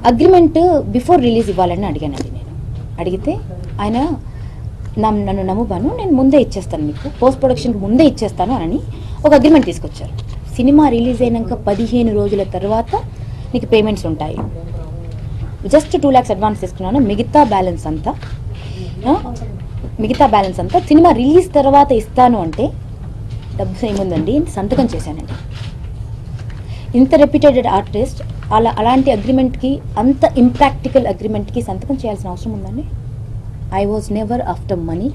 Agreement before release ఇవ్వాలని అడిగానండి. నేను అడిగితే ఆయన నన్ను నమ్ముబాను, నేను ముందే ఇచ్చేస్తాను, మీకు పోస్ట్ ప్రొడక్షన్కి ముందే ఇచ్చేస్తాను అని ఒక అగ్రిమెంట్ తీసుకొచ్చారు. సినిమా రిలీజ్ అయినాక 15 రోజుల తర్వాత నీకు పేమెంట్స్ ఉంటాయి, జస్ట్ 2 lakhs అడ్వాన్స్ తీసుకున్నాను, మిగతా బ్యాలెన్స్ అంతా సినిమా రిలీజ్ తర్వాత ఇస్తాను అంటే డబ్బు ఏముందండి, సంతకం చేశానండి. ఇంత రెప్యూటెడ్ ఆర్టిస్ట్ అలాంటి అగ్రిమెంట్కి, అంత ఇంప్రాక్టికల్ అగ్రిమెంట్కి సంతకం చేయాల్సిన అవసరం ఉందండి? I was never after money.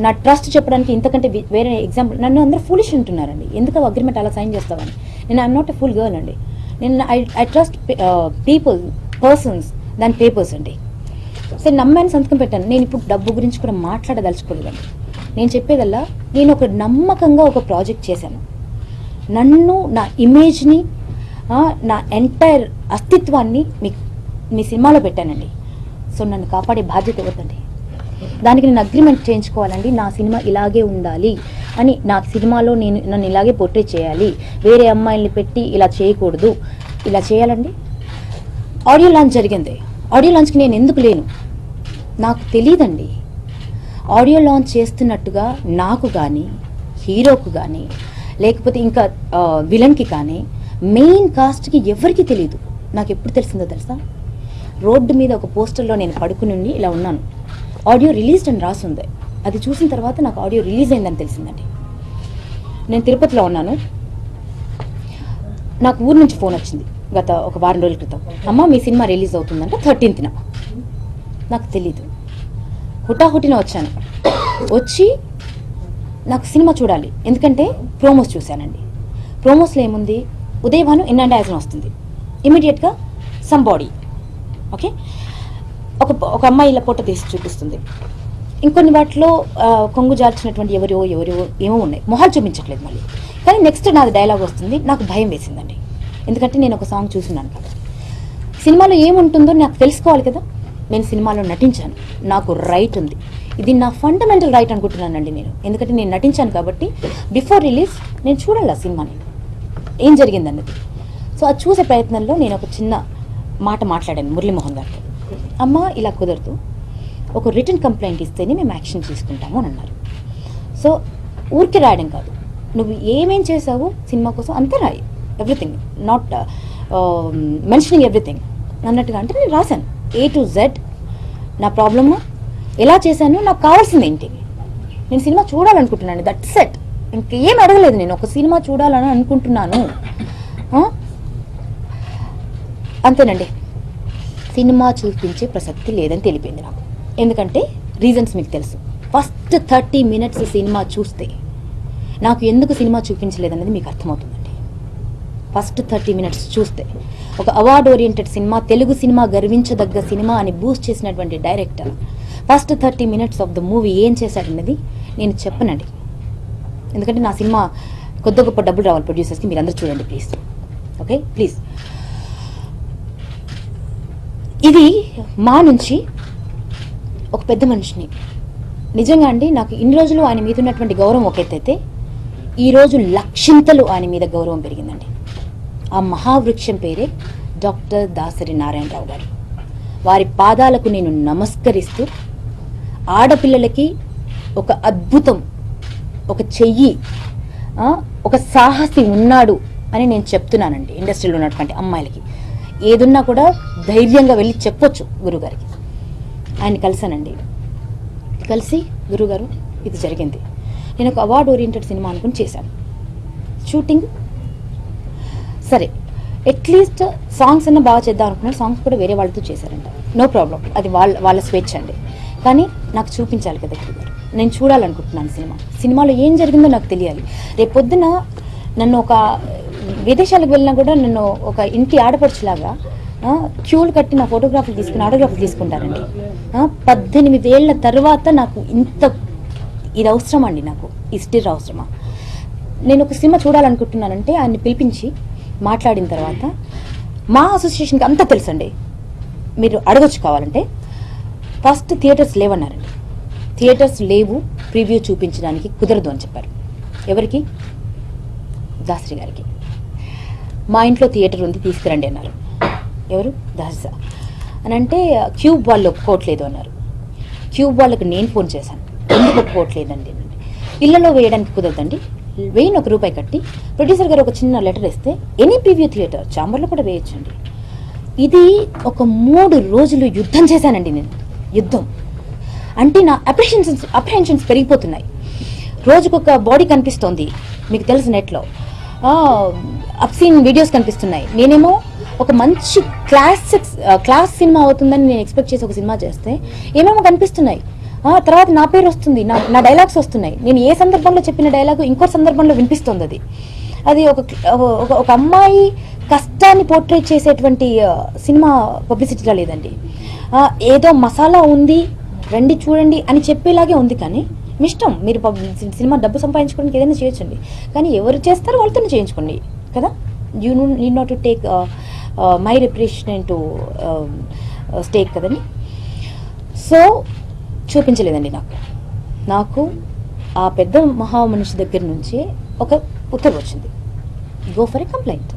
నా ట్రస్ట్ చెప్పడానికి ఇంతకంటే వేరే ఎగ్జాంపుల్, నన్ను అందరూ ఫూలిష్ అంటున్నారండి, ఎందుకు అగ్రిమెంట్ అలా సైన్ చేస్తామని. నేను I'm not a full girl అండి. నేను ఐ ట్రస్ట్ పర్సన్స్ దాని పేపర్స్ అండి. సరే నమ్మాను, సంతకం పెట్టాను. నేను ఇప్పుడు డబ్బు గురించి కూడా మాట్లాడదలుచుకోలేదండి. నేను చెప్పేదల్లా, నేను ఒక నమ్మకంగా ఒక ప్రాజెక్ట్ చేశాను, నన్ను, నా ఇమేజ్ని, నా ఎంటైర్ అస్తిత్వాన్ని మీ సినిమాలో పెట్టానండి. సో నన్ను కాపాడే బాధ్యత ఎవరిదండి? దానికి నేను అగ్రిమెంట్ చేయించుకోవాలండి, నా సినిమా ఇలాగే ఉండాలి అని, నా సినిమాలో నన్ను ఇలాగే పోర్ట్రే చేయాలి, వేరే అమ్మాయిల్ని పెట్టి ఇలా చేయకూడదు, ఇలా చేయాలండి. ఆడియో లాంచ్ జరిగింది, ఆడియో లాంచ్కి నేను ఎందుకు లేను? నాకు తెలియదండి. ఆడియో లాంచ్ చేస్తున్నట్టుగా నాకు కానీ, హీరోకు కానీ, లేకపోతే ఇంకా విలన్కి కానీ, మెయిన్ కాస్ట్కి ఎవరికి తెలియదు. నాకు ఎప్పుడు తెలిసిందో తెలుసా? రోడ్డు మీద ఒక పోస్టర్లో నేను పడుకుని ఇలా ఉన్నాను, ఆడియో రిలీజ్డ్ అని రాసుంది. అది చూసిన తర్వాత నాకు ఆడియో రిలీజ్ అయిందని తెలిసిందండి. నేను తిరుపతిలో ఉన్నాను, నాకు ఊరు నుంచి ఫోన్ వచ్చింది గత ఒక వారం రోజుల క్రితం, అమ్మ మీ సినిమా రిలీజ్ అవుతుందంటే 13th. నాకు తెలీదు, హుటాహుటిన వచ్చాను. వచ్చి నాకు సినిమా చూడాలి, ఎందుకంటే ప్రోమోస్ చూశానండి. ప్రోమోస్లో ఏముంది, ఉదయభాను ఇన్ అండ్ యాజ్ వస్తుంది, ఇమీడియట్గా సమ్ బాడీ, ఓకే, ఒక అమ్మాయి ఇలా పొట్ట తీసి చూపిస్తుంది. ఇంకొన్ని వాటిలో కొంగు జార్చినటువంటి ఎవరో ఏమో ఉన్నాయి, మొహాలు చూపించట్లేదు మళ్ళీ. కానీ నెక్స్ట్ నాది డైలాగ్ వస్తుంది, నాకు భయం వేసిందండి, ఎందుకంటే నేను ఒక సాంగ్ చూస్తున్నాను కాబట్టి. సినిమాలో ఏముంటుందో నాకు తెలుసుకోవాలి కదా. నేను సినిమాలో నటించాను, నాకు రైట్ ఉంది, ఇది నా ఫండమెంటల్ రైట్ అనుకుంటున్నానండి నేను, ఎందుకంటే నేను నటించాను కాబట్టి బిఫోర్ రిలీజ్ నేను చూడాలి ఆ సినిమాని ఏం జరిగిందన్నది. సో అది చూసే ప్రయత్నంలో నేను ఒక చిన్న మాట మాట్లాడాను మురళీమోహన్ గారితో. అమ్మ ఇలా కుదరదు, ఒక రిటర్న్ కంప్లైంట్ ఇస్తేనే మేము యాక్షన్ తీసుకుంటాము అని అన్నారు. సో ఊరికి రాయడం కాదు, నువ్వు ఏమేం చేసావు సినిమా కోసం అంతే రాయి, ఎవ్రీథింగ్, నాట్ మెన్షనింగ్ ఎవ్రీథింగ్ అన్నట్టుగా. అంటే నేను రాశాను A to Z, నా ప్రాబ్లము ఎలా చేశాను, నాకు కావాల్సింది ఏంటి, నేను సినిమా చూడాలనుకుంటున్నాను, దట్స్ సెట్. ఇంకేం అడగలేదు, నేను ఒక సినిమా చూడాలని అనుకుంటున్నాను అంతేనండి. సినిమా చూపించే ప్రసక్తి లేదని తెలిపింది నాకు, ఎందుకంటే రీజన్స్ మీకు తెలుసు. ఫస్ట్ 30 minutes సినిమా చూస్తే నాకు ఎందుకు సినిమా చూపించలేదన్నది మీకు అర్థమవుతుందండి. ఫస్ట్ 30 minutes చూస్తే ఒక award oriented cinema, Telugu cinema గర్వించదగ్గ సినిమా అని బూస్ట్ చేసినటువంటి director first 30 minutes of the movie ఏం చేశాడన్నది నేను చెప్పనండి, ఎందుకంటే నా సినిమా కొద్ది గొప్ప డబ్బులు రావాలి ప్రొడ్యూసర్స్కి, మీరు అందరూ చూడండి ప్లీజ్, ఓకే ప్లీజ్. ఇది మా నుంచి ఒక పెద్ద మనిషిని, నిజంగా అండి నాకు ఇన్ని రోజులు ఆయన మీద ఉన్నటువంటి గౌరవం ఒక ఎత్తైతే, ఈరోజు లక్షింతలు ఆయన మీద గౌరవం పెరిగిందండి. ఆ మహావృక్షం పేరే డాక్టర్ దాసరి నారాయణరావు గారు. వారి పాదాలకు నేను నమస్కరిస్తూ, ఆడపిల్లలకి ఒక అద్భుతం, ఒక చెయ్యి, ఒక సాహసి ఉన్నాడు అని నేను చెప్తున్నానండి. ఇండస్ట్రీలో ఉన్నటువంటి అమ్మాయిలకి ఏదున్నా కూడా ధైర్యంగా వెళ్ళి చెప్పొచ్చు గురుగారికి. ఆయన కలిసానండి, కలిసి గురుగారు ఇది జరిగింది, నేను ఒక అవార్డ్ ఓరియంటెడ్ సినిమా అనుకుని చేశాను షూటింగ్, సరే అట్లీస్ట్ సాంగ్స్ అన్న బాగా చేద్దాం అనుకున్నాను, సాంగ్స్ కూడా వేరే వాళ్ళతో చేశారంట, నో ప్రాబ్లం, అది వాళ్ళ స్వేచ్ఛ అండి. కానీ నాకు చూపించాలి కదా గురుగారు, నేను చూడాలనుకుంటున్నాను సినిమాలో ఏం జరిగిందో నాకు తెలియాలి. రేపు పొద్దున నన్ను ఒక విదేశాలకు వెళ్ళినా కూడా నన్ను ఒక ఇంటి ఆడపడుచులాగా క్యూలు కట్టి నా ఫోటోగ్రాఫ్లు తీసుకుని ఆటోగ్రాఫ్లు తీసుకుంటారండి. 18 ఏళ్ల తర్వాత నాకు ఇది అవసరం అండి, నాకు ఈ స్టిర్ అవసరమా? నేను ఒక సినిమా చూడాలనుకుంటున్నానంటే ఆయన్ని పిలిపించి మాట్లాడిన తర్వాత, మా అసోసియేషన్కి అంతా తెలుసండి, మీరు అడగొచ్చు కావాలంటే. ఫస్ట్ థియేటర్స్ లేవన్నారండి, థియేటర్స్ లేవు, ప్రివ్యూ చూపించడానికి కుదరదు అని చెప్పారు. ఎవరికి? దాసరి గారికి. మా ఇంట్లో థియేటర్ ఉంది తీసుకురండి అన్నారు. ఎవరు దహస అని అంటే క్యూబ్ వాళ్ళు ఒప్పుకోవట్లేదు అన్నారు. క్యూబ్ వాళ్ళకి నేను ఫోన్ చేశాను, ఎందుకు ఒప్పుకోవట్లేదండి అంటే ఇళ్లలో వేయడానికి కుదరదండి, ₹1000 కట్టి ప్రొడ్యూసర్ గారు ఒక చిన్న లెటర్ ఇస్తే ఎనీ ప్రివ్యూ థియేటర్ చాంబర్లో కూడా వేయొచ్చండి. ఇది ఒక 3 రోజులు యుద్ధం చేశానండి నేను. యుద్ధం అంటే నా అప్రిహెన్షన్స్ పెరిగిపోతున్నాయి. రోజుకొక బాడీ కనిపిస్తోంది, మీకు తెలుసు నెట్లో అప్సీన్ వీడియోస్ కనిపిస్తున్నాయి. నేనేమో ఒక మంచి క్లాస్ సినిమా అవుతుందని నేను ఎక్స్పెక్ట్ చేసి ఒక సినిమా చేస్తే ఏమేమో కనిపిస్తున్నాయి. తర్వాత నా పేరు వస్తుంది, నా డైలాగ్స్ వస్తున్నాయి. నేను ఏ సందర్భంలో చెప్పిన డైలాగు ఇంకో సందర్భంలో వినిపిస్తుంది. అది ఒక అమ్మాయి కష్టాన్ని పోర్ట్రేట్ చేసేటువంటి సినిమా పబ్లిసిటీలో లేదండి. ఏదో మసాలా ఉంది రండి చూడండి అని చెప్పేలాగే ఉంది. కానీ మీ ఇష్టం, మీరు సినిమా డబ్బు సంపాదించుకోవడానికి ఏదైనా చేయొచ్చండి, కానీ ఎవరు చేస్తారో వాళ్ళతోనే చేయించుకోండి కదా. You need not to take my representation to stake కదండి. సో చూపించలేదండి నాకు ఆ పెద్ద మహామనిషి దగ్గర నుంచి ఒక ఉత్తర్వు వచ్చింది, గో ఫర్ ఎ కంప్లైంట్.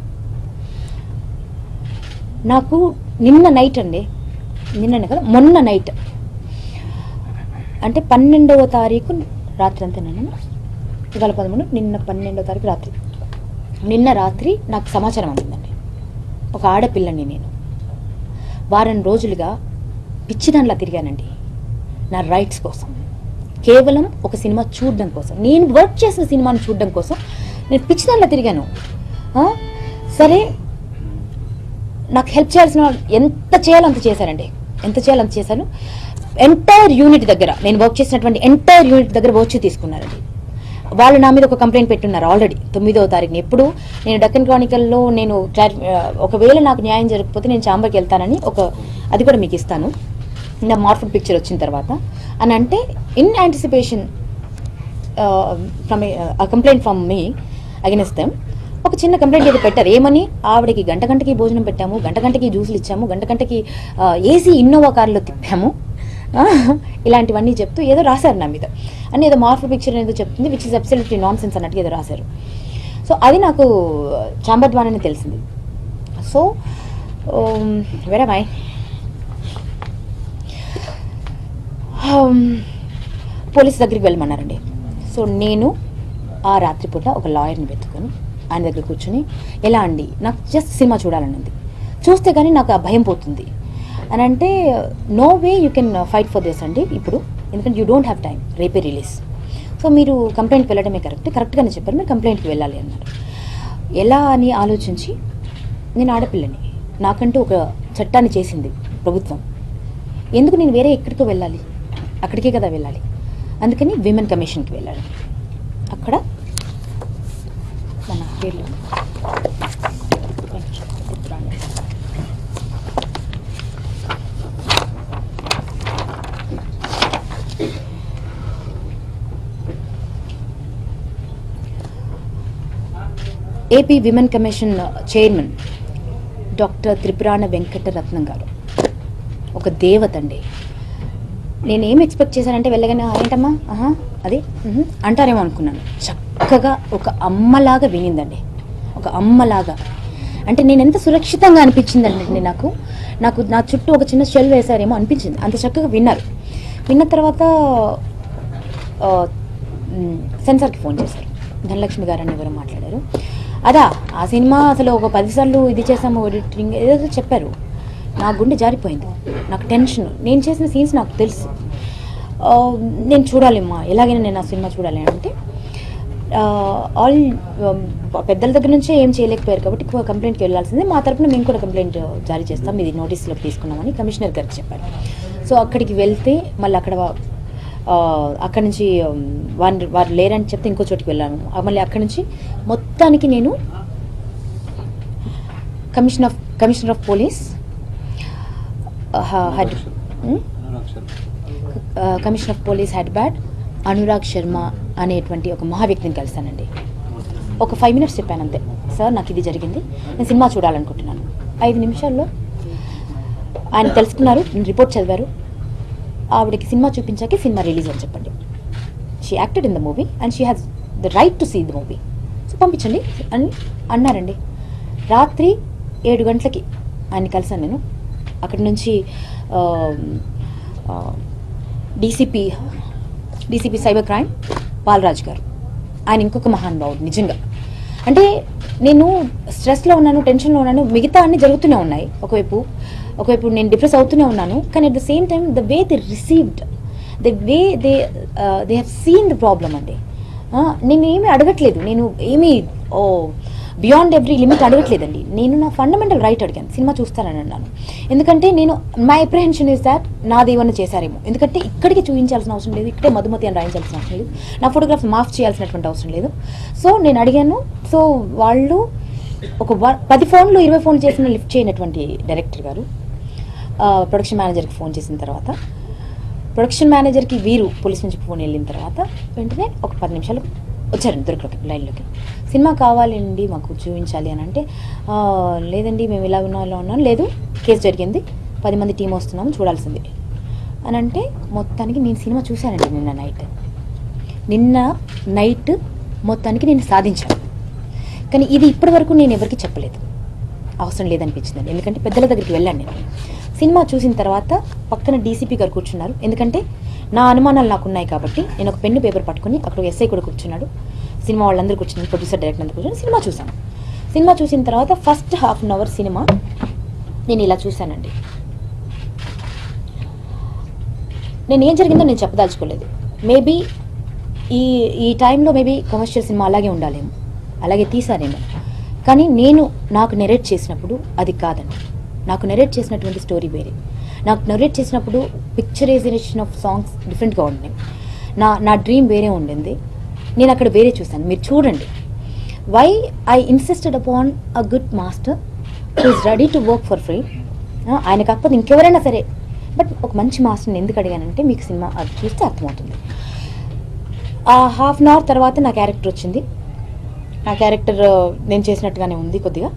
నాకు నిన్న నైట్ అండి, నిన్ననే కదా మొన్న నైట్ అంటే 12వ తారీఖు రాత్రి అంతేనండి, ఇవాళ 13, నిన్న 12వ తారీఖు రాత్రి, నిన్న రాత్రి నాకు సమాచారం అందిందండి. ఒక ఆడపిల్లని నేను వారం రోజులుగా పిచ్చిదానిలా తిరిగానండి నా రైట్స్ కోసం, కేవలం ఒక సినిమా చూడడం కోసం, నేను వర్క్ చేసిన సినిమాని చూడడం కోసం నేను పిచ్చిదానిలా తిరిగాను. సరే నాకు హెల్ప్ చేయాల్సిన ఎంత చేయాలో అంత చేశానండి, ఎంత చేయాలో అంత చేశాను. ఎంటైర్ యూనిట్ దగ్గర, నేను వర్క్ చేసినటువంటి ఎంటైర్ యూనిట్ దగ్గర వచ్చి తీసుకున్నారండి. వాళ్ళు నా మీద ఒక కంప్లైంట్ పెట్టున్నారు ఆల్రెడీ 9వ తారీఖుని. ఎప్పుడు నేను డక్కన్ క్రానికల్లో నేను ఒకవేళ నాకు న్యాయం జరగకపోతే నేను చాంబర్కి వెళ్తానని అది కూడా మీకు ఇస్తాను నా మార్ఫుడ్ పిక్చర్ వచ్చిన తర్వాత అని అంటే, in anticipation from complaint from me against them ఒక చిన్న కంప్లైంట్ ఏదో పెట్టారు. ఏమని, ఆవిడకి గంటకి భోజనం పెట్టాము, గంటకి జ్యూసులు ఇచ్చాము, గంటకి ఏసీ ఇన్నోవా కార్లో తిప్పాము, ఇలాంటివన్నీ చెప్తూ ఏదో రాశారు నా మీద అని, ఏదో మార్ఫుడ్ పిక్చర్ ఏదో చెప్తుంది, which is absolutely non sense అన్నట్టు ఏదో రాశారు. సో అది నాకు చాంబర్ ద్వారానే తెలిసింది. సో వేరే మై పోలీస్ దగ్గరికి వెళ్ళమన్నారండి. సో నేను ఆ రాత్రిపూట ఒక లాయర్ని పెట్టుకొని ఆయన దగ్గర కూర్చొని, ఎలా అండి నాకు జస్ట్ సినిమా చూడాలని ఉంది, చూస్తే కానీ నాకు ఆ భయం పోతుంది అని అంటే, no way you can fight for this అండి ఇప్పుడు, ఎందుకంటే యూ డోంట్ హ్యావ్ టైం, రేపే రిలీజ్. సో మీరు కంప్లైంట్కి వెళ్ళడమే కరెక్ట్గానే చెప్పారు, మీరు కంప్లైంట్కి వెళ్ళాలి అన్నారు. ఎలా అని ఆలోచించి, నేను ఆడపిల్లని, నాకంటూ ఒక చట్టాన్ని చేసింది ప్రభుత్వం, ఎందుకు నేను వేరే ఎక్కడికో వెళ్ళాలి, అక్కడికే కదా వెళ్ళాలి, అందుకని విమెన్ కమిషన్కి వెళ్ళాలి. అక్కడ మన పేర్లు AP women commission chairman doctor Tripurana Venkataratnam గారు ఒక దేవత అండి. నేనేం ఎక్స్పెక్ట్ చేశానంటే వెళ్ళగానే ఏంటమ్మా అది అంటారేమో అనుకున్నాను. చక్కగా ఒక అమ్మలాగా వినిందండి, ఒక అమ్మలాగా. అంటే నేను ఎంత సురక్షితంగా అనిపించిందండి నాకు నా చుట్టూ ఒక చిన్న షెల్ వేశారేమో అనిపించింది, అంత చక్కగా విన్నారు. విన్న తర్వాత సెన్సార్కి ఫోన్ చేశారు, ధనలక్ష్మి గారు అని ఎవరో మాట్లాడారు. అదా ఆ సినిమా అసలు ఒక 10 సార్లు ఇది చేసాము ఎడిటింగ్ ఏదో చెప్పారు. నా గుండె జారిపోయింది, నాకు టెన్షన్, నేను చేసిన సీన్స్ నాకు తెలుసు, నేను చూడాలిమ్మా, ఎలాగైనా నేను ఆ సినిమా చూడాలి అంటే ఆల్ పెద్దల దగ్గర నుంచే ఏం చేయలేకపోయారు కాబట్టి కంప్లైంట్కి వెళ్ళాల్సిందే, మా తరపున మేము కూడా కంప్లైంట్ జారీ చేస్తాం, ఇది నోటీస్లోకి తీసుకున్నామని కమిషనర్ గారికి చెప్పారు. సో అక్కడికి వెళ్తే మళ్ళీ అక్కడి నుంచి వారు లేరని చెప్తే ఇంకో చోటికి వెళ్ళాను. మళ్ళీ అక్కడి నుంచి మొత్తానికి నేను commissioner of police commissioner of police Hyderabad Anurag Sharma అనేటువంటి ఒక మహా వ్యక్తిని కలిశానండి. ఒక 5 minutes చెప్పాను అంతే, సార్ నాకు ఇది జరిగింది, నేను సినిమా చూడాలనుకుంటున్నాను. 5 నిమిషాల్లో ఆయన తెలుసుకున్నారు, రిపోర్ట్ చదివారు, ఆవిడకి సినిమా చూపించాకే సినిమా రిలీజ్ అని చెప్పండి. She acted in the movie and she has the right to see the movie, so పంపించండి అని అన్నారండి. రాత్రి 7 గంటలకి ఆయన్ని కలిసాను నేను. అక్కడి నుంచి డీసీపీ సైబర్ క్రైమ్ బాలరాజ్ గారు, ఆయన ఇంకొక మహానుభావుడు నిజంగా. అంటే నేను స్ట్రెస్లో ఉన్నాను, టెన్షన్లో ఉన్నాను, మిగతా అన్నీ జరుగుతూనే ఉన్నాయి. ఒకవైపు నేను డిప్రెస్ అవుతూనే ఉన్నాను. కానీ at the same time the way they received, the way they have seen the problem అండి. నేను ఏమీ అడగట్లేదు, నేను ఏమీ బియాండ్ ఎవ్రీ లిమిట్ అడగట్లేదండి. నేను నా ఫండమెంటల్ రైట్ అడిగాను, సినిమా చూస్తానని అన్నాను. ఎందుకంటే నేను మై అప్రిహెన్షన్ ఇస్ దాట్ నాదేమన్నా చేశారేమో. ఎందుకంటే ఇక్కడికి చూపించాల్సిన అవసరం లేదు, ఇక్కడే మధుమతి అని రాయించాల్సిన అవసరం లేదు, నా ఫోటోగ్రాఫ్ మాఫ్ చేయాల్సినటువంటి అవసరం లేదు. సో నేను అడిగాను. సో వాళ్ళు ఒక 10 ఫోన్లు 20 ఫోన్లు చేసిన లిఫ్ట్ చేయనటువంటి డైరెక్టర్ గారు ప్రొడక్షన్ మేనేజర్కి ఫోన్ చేసిన తర్వాత, ప్రొడక్షన్ మేనేజర్కి వీరు పోలీస్ నుంచి ఫోన్ వెళ్ళిన తర్వాత వెంటనే ఒక 10 నిమిషాలు వచ్చారండి దొరకలోకి, లైన్లోకి. సినిమా కావాలండి మాకు చూపించాలి అని అంటే, లేదండి మేము ఇలా ఉన్నాను, లేదు కేసు జరిగింది, 10 మంది టీం వస్తున్నాము చూడాల్సింది అని అంటే, మొత్తానికి నేను సినిమా చూశానండి నిన్న నైట్ మొత్తానికి నేను సాధించాను. కానీ ఇది ఇప్పటి వరకు నేను ఎవరికి చెప్పలేదు, అవసరం లేదనిపించిందండి. ఎందుకంటే పెద్దల దగ్గరికి వెళ్ళాను నేను. సినిమా చూసిన తర్వాత పక్కన డీసీపీ గారు కూర్చున్నారు. ఎందుకంటే నా అనుమానాలు నాకున్నాయి కాబట్టి నేను ఒక పెన్ను పేపర్ పట్టుకుని, అక్కడ ఎస్ఐ కూడా కూర్చున్నాడు, సినిమా వాళ్ళందరూ కూర్చున్నారు, ప్రొడ్యూసర్ డైరెక్టర్ అందరూ కూర్చొని సినిమా చూశాను. సినిమా చూసిన తర్వాత first half an hour cinema నేను ఇలా చూశానండి. నేను ఏం జరిగిందో నేను చెప్పదలుచుకోలేదు. మేబీ ఈ టైంలో మేబీ కమర్షియల్ సినిమా అలాగే ఉండాలేమో, అలాగే తీసానేమో. కానీ నాకు నెరేట్ చేసినప్పుడు అది కాదండి. నాకు నెరేట్ చేసినటువంటి స్టోరీ వేరే. నాకు నెరేట్ చేసినప్పుడు పిక్చరైజేషన్ ఆఫ్ సాంగ్స్ డిఫరెంట్గా ఉండినాయి. నా డ్రీమ్ వేరే ఉండింది. నేను అక్కడ వేరే చూశాను. మీరు చూడండి. Why I insisted upon a good master who is ready to work for free. ఆయన కాకపోతే ఇంకెవరైనా సరే, బట్ ఒక మంచి మాస్టర్ని ఎందుకు అడిగానంటే మీకు సినిమా అది చూస్తే అర్థమవుతుంది. ఆ హాఫ్ అన్ అవర్ తర్వాత నా క్యారెక్టర్ వచ్చింది. నా క్యారెక్టర్ నేను చేసినట్టుగానే ఉంది. కొద్దిగా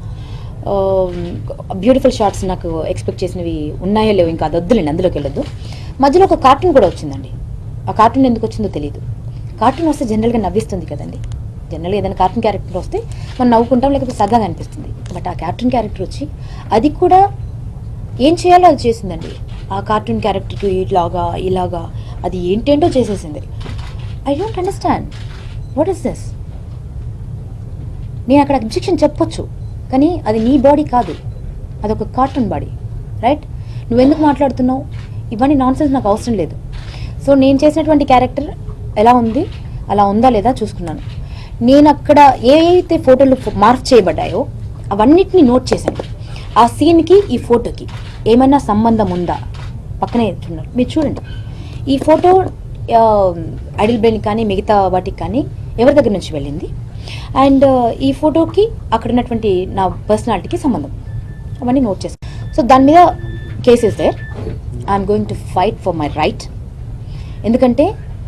బ్యూటిఫుల్ షార్ట్స్ నాకు ఎక్స్పెక్ట్ చేసినవి ఉన్నాయో లేవు, ఇంకా అది వద్దులేండి, అందులోకి వెళ్ళొద్దు. మధ్యలో ఒక కార్టూన్ కూడా వచ్చిందండి. ఆ కార్టూన్ ఎందుకు వచ్చిందో తెలియదు. కార్టూన్ వస్తే జనరల్గా నవ్విస్తుంది కదండి. జనరల్గా ఏదైనా కార్టూన్ క్యారెక్టర్ వస్తే మనం నవ్వుకుంటాం, లేకపోతే సరదాగా అనిపిస్తుంది. బట్ ఆ కార్టూన్ క్యారెక్టర్ వచ్చి అది కూడా ఏం చేయాలో అది చేసిందండి. ఆ కార్టూన్ క్యారెక్టర్కి ఇలాగా అది ఏంటేంటో చేసేసింది. I don't understand what is this. నేను అక్కడ అబ్జెక్షన్ చెప్పొచ్చు, కానీ అది నీ బాడీ కాదు, అదొక కార్టూన్ బాడీ, రైట్? నువ్వెందుకు మాట్లాడుతున్నావు? ఇవన్నీ నాన్ సెన్స్, నాకు అవసరం లేదు. సో నేను చేసినటువంటి క్యారెక్టర్ ఎలా ఉంది, అలా ఉందా లేదా చూసుకున్నాను. నేను అక్కడ ఏవైతే ఫోటోలు మార్క్ చేయబడ్డాయో అవన్నిటిని నోట్ చేశాను. ఆ సీన్కి ఈ ఫోటోకి ఏమైనా సంబంధం ఉందా పక్కనే చూడండి. మీరు చూడండి, ఈ ఫోటో ఐడిల్ బ్రెయిన్ కానీ మిగతా వాటికి కానీ ఎవరి దగ్గర నుంచి వెళ్ళింది, అండ్ ఈ ఫోటోకి అక్కడ ఉన్నటువంటి నా పర్సనాలిటీకి సంబంధం, అవన్నీ నోట్ చేస్తాను. సో దాని మీద cases there. I'm going to fight for my right. ఎందుకంటే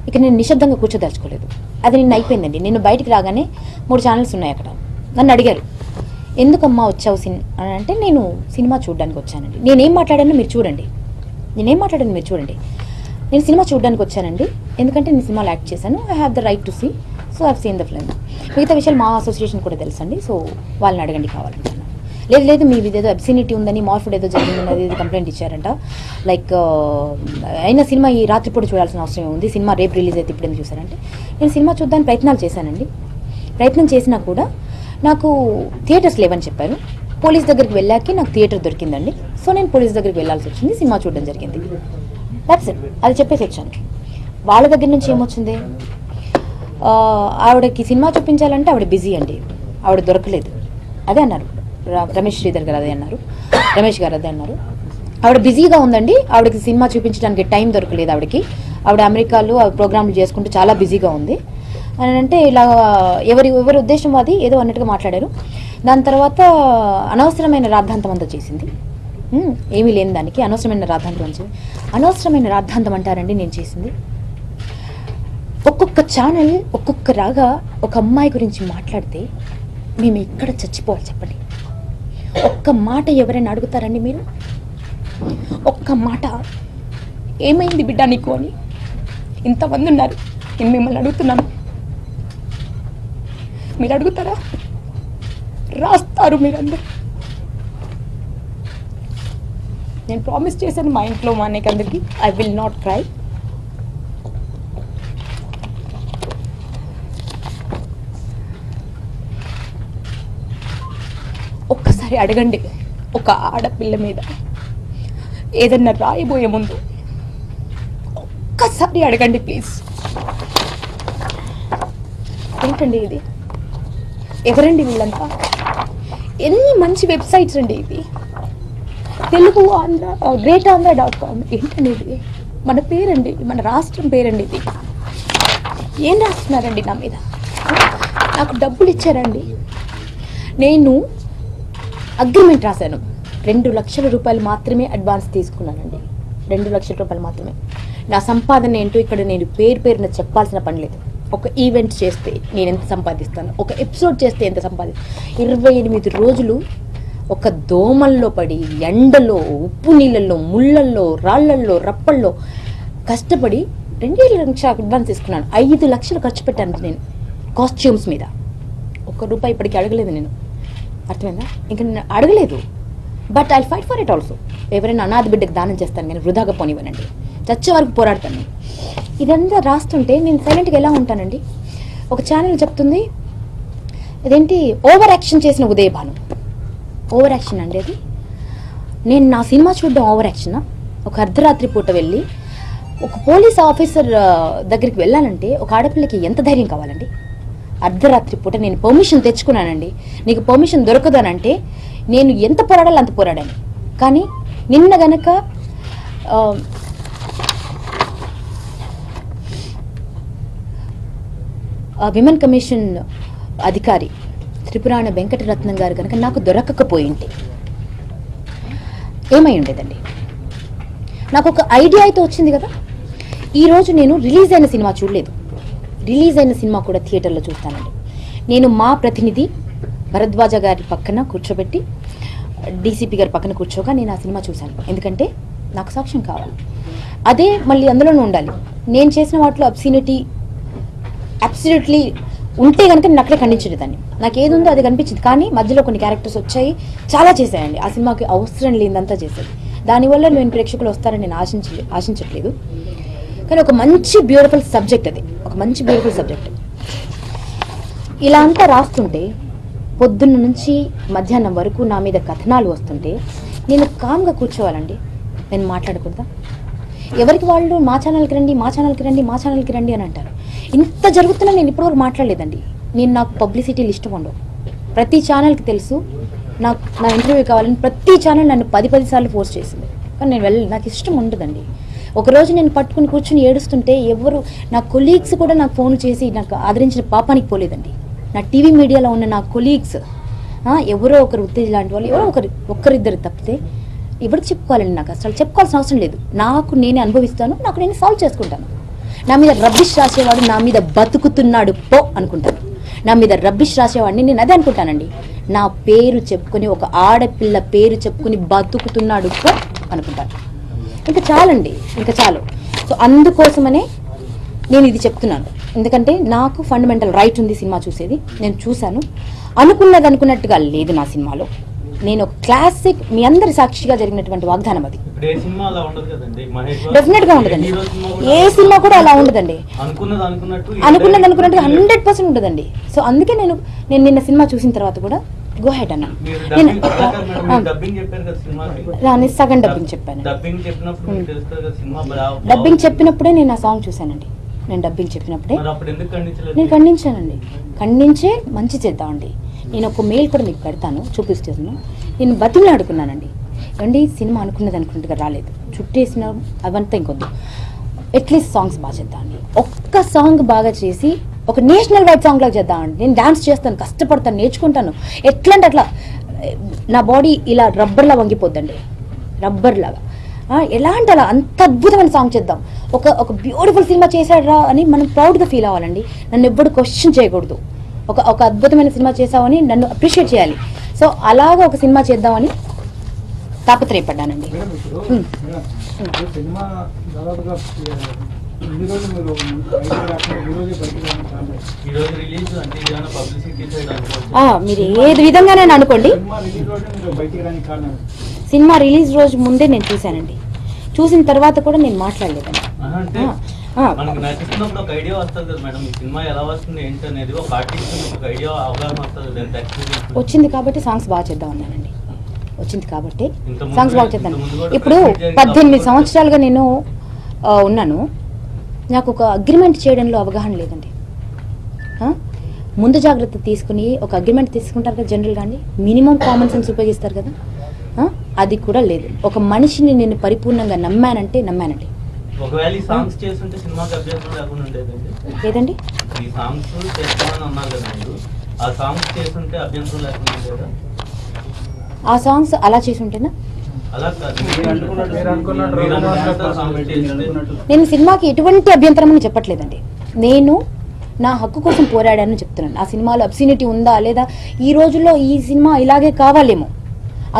ఇక నేను నిశ్శబ్దంగా కూర్చోదలుచుకోలేదు. అది నిన్న అయిపోయిందండి. నేను బయటికి రాగానే 3 ఛానల్స్ ఉన్నాయి అక్కడ. నన్ను అడిగారు, ఎందుకమ్మా వచ్చావు అని అంటే, నేను సినిమా చూడడానికి వచ్చానండి. నేనేం మాట్లాడానో మీరు చూడండి. నేను సినిమా చూడడానికి వచ్చానండి, ఎందుకంటే నేను సినిమాలో యాక్ట్ చేశాను. I have the right to see. So I have seen the film. మిగతా విషయాలు మా అసోసియేషన్ కూడా తెలుసండి. సో వాళ్ళని అడగండి కావాలంటున్నాను. లేదు మీది ఏదో అబ్సినిటీ ఉందని, మార్ఫుడ్ ఏదో జరిగిందని అది కంప్లైంట్ ఇచ్చారంట. లైక్ అయినా సినిమా ఈ రాత్రిపూట చూడాల్సిన అవసరం ఉంది, సినిమా రేపు రిలీజ్ అయితే ఇప్పుడు ఎందుకు చూసారంటే, నేను సినిమా చూడడానికి ప్రయత్నాలు చేశానండి. ప్రయత్నం చేసినా కూడా నాకు థియేటర్స్ లేవని చెప్పారు. పోలీస్ దగ్గరికి వెళ్ళాక నాకు థియేటర్ దొరికిందండి. సో నేను పోలీస్ దగ్గరికి వెళ్ళాల్సి వచ్చింది, సినిమా చూడడం జరిగింది. That's it. అది చెప్పేసి వచ్చాను. వాళ్ళ దగ్గర నుంచి ఏమొచ్చింది, ఆవిడకి సినిమా చూపించాలంటే ఆవిడ బిజీ అండి, ఆవిడ దొరకలేదు. అదే అన్నారు రమేష్ గారు అదే అన్నారు. ఆవిడ బిజీగా ఉందండి, ఆవిడకి సినిమా చూపించడానికి టైం దొరకలేదు. ఆవిడ అమెరికాలో ప్రోగ్రాంలు చేసుకుంటూ చాలా బిజీగా ఉంది అని అంటే, ఇలా ఎవరి ఉద్దేశం అది ఏదో అన్నట్టుగా మాట్లాడారు. దాని తర్వాత అనవసరమైన రాద్ధాంతం అంతా చేసింది. ఏమీ లేని దానికి అనవసరమైన రాద్ధాంతం అంటారండి నేను చేసింది. ఒక్కొక్క ఛానల్ ఒక్కొక్క రాగా ఒక అమ్మాయి గురించి మాట్లాడితే మేము ఎక్కడ చచ్చిపోవాలి చెప్పండి. ఒక్క మాట ఎవరైనా అడుగుతారండి మీరు? ఒక్క మాట, ఏమైంది బిడ్డ నీకు అని ఇంతమంది ఉన్నారు, నేను మిమ్మల్ని అడుగుతున్నాను, మీరు అడుగుతారా? రాస్తారు మీరందరూ. నేను ప్రామిస్ చేశాను మా ఇంట్లో మా అన్నయ్యకి అందరికీ, ఐ విల్ నాట్ క్రై. ఒక్కసారి అడగండి, ఒక ఆడపిల్ల మీద ఏదన్నా రాయబోయే ముందు ఒక్కసారి అడగండి ప్లీజ్. ఏంటండి ఇది? ఎవరండి వీళ్ళంతా? ఎన్ని మంచి వెబ్సైట్స్ అండి ఇది. తెలుగు ఆంధ్ర, గ్రేట్ ఆంధ్ర.com. ఏంటండి ఇది? మన పేరండి, మన రాష్ట్రం పేరండి ఇది. ఏం రాస్తున్నారండి నా మీద? నాకు డబ్బులు ఇచ్చారండి. నేను అగ్రిమెంట్ రాశాను. 2 లక్షల రూపాయలు మాత్రమే అడ్వాన్స్ తీసుకున్నానండి. 2 లక్షల రూపాయలు మాత్రమే. నా సంపాదన ఏంటో ఇక్కడ నేను పేరున చెప్పాల్సిన పని లేదు. ఒక ఈవెంట్ చేస్తే నేను ఎంత సంపాదిస్తాను, ఒక ఎపిసోడ్ చేస్తే ఎంత సంపాదిస్తాను. 28 రోజులు ఒక దోమల్లో పడి, ఎండలో, ఉప్పు నీళ్ళల్లో, ముళ్ళల్లో, రాళ్లల్లో, రప్పల్లో కష్టపడి 2 లక్షల అడ్వాన్స్ తీసుకున్నాను. 5 లక్షలు ఖర్చు పెట్టాను నేను కాస్ట్యూమ్స్ మీద. ₹1 ఇప్పటికీ అడగలేదు నేను. అర్థమైందా? ఇంకా నేను అడగలేదు. But I fight for it also. ఎవరైనా అనాథ బిడ్డకు దానం చేస్తాను, నేను వృధాగా పోనివ్వనండి. చచ్చే వరకు పోరాడతాను. ఇదంతా రాస్తుంటే నేను సైలెంట్గా ఎలా ఉంటానండి? ఒక ఛానల్ చెప్తుంది, ఇదేంటి ఓవర్ యాక్షన్ చేసిన ఉదయభాను. ఓవర్ యాక్షన్ అండి అది. నేను నా సినిమా చూడడం ఓవర్ యాక్షనా? ఒక అర్ధరాత్రి పూట వెళ్ళి ఒక పోలీస్ ఆఫీసర్ దగ్గరికి వెళ్ళాలంటే ఒక ఆడపిల్లకి ఎంత ధైర్యం కావాలండి? అర్ధరాత్రి పూట నేను పర్మిషన్ తెచ్చుకున్నానండి. నీకు పర్మిషన్ దొరకదనంటే నేను ఎంత పోరాడాలో అంత పోరాడాను. కానీ నిన్న గనక విమెన్ కమిషన్ అధికారి త్రిపురాణ వెంకటరత్నం గారు కనుక నాకు దొరకకపోయింటే ఏమై ఉండేదండి? నాకు ఒక ఐడియా అయితే వచ్చింది కదా. ఈరోజు నేను రిలీజ్ అయిన సినిమా చూడలేదు. రిలీజ్ అయిన సినిమా కూడా థియేటర్లో చూస్తానండి. నేను మా ప్రతినిధి భరద్వాజ గారి పక్కన కూర్చోబెట్టి, డీసీపీ గారి పక్కన కూర్చోగా నేను ఆ సినిమా చూశాను. ఎందుకంటే నాకు సాక్ష్యం కావాలి. అదే మళ్ళీ అందులోనూ ఉండాలి. నేను చేసిన వాటిలో అబ్సీనిటీ అబ్సల్యూట్లీ ఉంటే కనుక నేను అక్కడే ఖండించేదాన్ని. నాకు ఏది ఉందో అది కనిపించింది. కానీ మధ్యలో కొన్ని క్యారెక్టర్స్ వచ్చాయి, చాలా చేశాయండి. ఆ సినిమాకి అవసరం లేదంతా చేసేది. దానివల్ల నేను ప్రేక్షకులు వస్తారని నేను ఆశించట్లేదు. కానీ ఒక మంచి బ్యూటిఫుల్ సబ్జెక్ట్ అది, ఒక మంచి బ్యూటిఫుల్ సబ్జెక్ట్. ఇలా అంతా రాస్తుంటే పొద్దున్న నుంచి మధ్యాహ్నం వరకు నా మీద కథనాలు వస్తుంటే నేను కామ్గా కూర్చోవాలండి. నేను మాట్లాడకూడదా? ఎవరికి వాళ్ళు మా ఛానల్కి రండి, మా ఛానల్కి రండి, మా ఛానల్కి రండి అని అంటారు. ఇంత జరుగుతున్నా నేను ఇప్పటివరకు మాట్లాడలేదండి. నాకు పబ్లిసిటీలు ఇష్టం ఉండవు. ప్రతి ఛానల్కి తెలుసు నాకు నా ఇంటర్వ్యూ కావాలని. ప్రతి ఛానల్ నన్ను 10 సార్లు ఫోర్స్ చేసింది. కానీ నేను నాకు ఇష్టం ఉండదండి. ఒకరోజు నేను పట్టుకుని కూర్చుని ఏడుస్తుంటే ఎవరు నా కొలీగ్స్ కూడా నాకు ఫోన్ చేసి నాకు ఆదరించిన పాపానికి పోలేదండి. నా టీవీ మీడియాలో ఉన్న నా కొలీగ్స్ ఎవరో ఒకరు ఉత్తేజ లాంటి వాళ్ళు, ఎవరో ఒక్కరిద్దరు తప్పితే ఎవరికి చెప్పుకోవాలండి? నాకు అసలు చెప్పుకోవాల్సిన అవసరం లేదు. నాకు నేనే అనుభవిస్తాను, నాకు నేను సాల్వ్ చేసుకుంటాను. నా మీద రబ్బిష్ రాసేవాడు నా మీద బతుకుతున్నాడు పో అనుకుంటాను. నా మీద రబ్బిష్ రాసేవాడిని నేను అదే అనుకుంటానండి. నా పేరు చెప్పుకొని, ఒక ఆడపిల్ల పేరు చెప్పుకొని బతుకుతున్నాడు పో అనుకుంటాను. ఇంకా చాలండి, ఇంకా చాలు. సో అందుకోసమనే నేను ఇది చెప్తున్నాను. ఎందుకంటే నాకు ఫండమెంటల్ రైట్ ఉంది సినిమా చూసేది. నేను చూశాను. అనుకున్నట్టుగా లేదు నా సినిమాలో. నేను ఒక క్లాసిక్, మీ అందరి సాక్షిగా జరిగినటువంటి వాగ్దానం అది. డెఫినెట్ గా ఉండదండి. ఏ సినిమా కూడా అలా ఉండదండి. అనుకున్నట్టు 100% ఉండదండి. సో అందుకే నేను నిన్న సినిమా చూసిన తర్వాత కూడా గో హెడ్ అన్నా. నేను సగం డబ్బింగ్ చెప్పాను. డబ్బింగ్ చెప్పినప్పుడే నేను ఆ సాంగ్ చూశానండి. నేను డబ్బింగ్ చెప్పినప్పుడే నేను ఖండించే మంచి చేద్దామండి. నేను ఒక మెయిల్ కూడా మీకు పెడతాను, చూపిస్తాను. నేను బతిమలాడుకున్నానండి. ఏమండి సినిమా అనుకున్నట్టుగా రాలేదు, చుట్టేసిన అవంతా ఇంకొద్దు, అట్లీస్ట్ సాంగ్స్ బాగా చేద్దామండి. ఒక్క సాంగ్ బాగా చేసి ఒక నేషనల్ వైడ్ సాంగ్ లాగా చేద్దామండి. నేను డాన్స్ చేస్తాను, కష్టపడతాను, నేర్చుకుంటాను. ఎట్లా అంటే అట్లా నా బాడీ ఇలా రబ్బర్లా వంగిపోద్దండి, రబ్బర్లాగా. ఎలా అంటే అలా అంత అద్భుతమైన సాంగ్ చేద్దాం. ఒక బ్యూటిఫుల్ సినిమా చేశాడ్రా అని మనం ప్రౌడ్గా ఫీల్ అవ్వాలండి. నన్ను ఎప్పుడు క్వశ్చన్ చేయకూడదు. ఒక అద్భుతమైన సినిమా చేసామని నన్ను అప్రిషియేట్ చేయాలి. సో అలాగా ఒక సినిమా చేద్దామని తాపత్రయపడ్డానండి. మీరు ఏది విధంగా నేను అనుకోండి. సినిమా రిలీజ్ రోజు ముందే నేను చూశానండి. చూసిన తర్వాత కూడా నేను మాట్లాడలేదండి. మనకి నచ్చుతున్నప్పుడు ఒక ఐడియా వస్తుంది కదా మేడం, ఈ సినిమా ఎలా వస్తుంది ఏంటి అనేది ఒక ఆర్టిస్ట్ ఒక ఐడియా అవగాహన వస్తుంది. వచ్చింది కాబట్టి సాంగ్స్ బాగా చేద్దాం అన్నానండి. వచ్చింది కాబట్టి సాంగ్స్ బాగా చేద్దాం. ఇప్పుడు 18 సంవత్సరాలుగా నేను ఉన్నాను. నాకు ఒక అగ్రిమెంట్ చేయడంలో అవగాహన లేదండి. ముందు జాగ్రత్త తీసుకుని ఒక అగ్రిమెంట్ తీసుకుంటారు కదా జనరల్గా అండి, మినిమం కామన్ సెన్స్ ఉపయోగిస్తారు కదా, అది కూడా లేదు. ఒక మనిషిని నేను పరిపూర్ణంగా నమ్మానంటే నమ్మానండి. ఒకవేళ ఈ సాంగ్స్ చేస్తుంటే సినిమాకి అభ్యంతరం లేకుండా ఉండేదండి. లేదండి, ఈ సాంగ్స్ చేస్తామని అన్నారు కదా మీరు, ఆ సాంగ్స్ చేస్తుంటే అభ్యంతరం లేకుండా ఉండేదా? ఆ సాంగ్స్ అలా చేసి ఉంటేనా? అలా నేను సినిమాకి ఎటువంటి అభ్యంతరం అని చెప్పట్లేదండి. నేను నా హక్కు కోసం పోరాడానని చెప్తున్నాను. ఆ సినిమాలో అబ్సినిటీ ఉందా లేదా, ఈ రోజుల్లో ఈ సినిమా ఇలాగే కావాలేమో,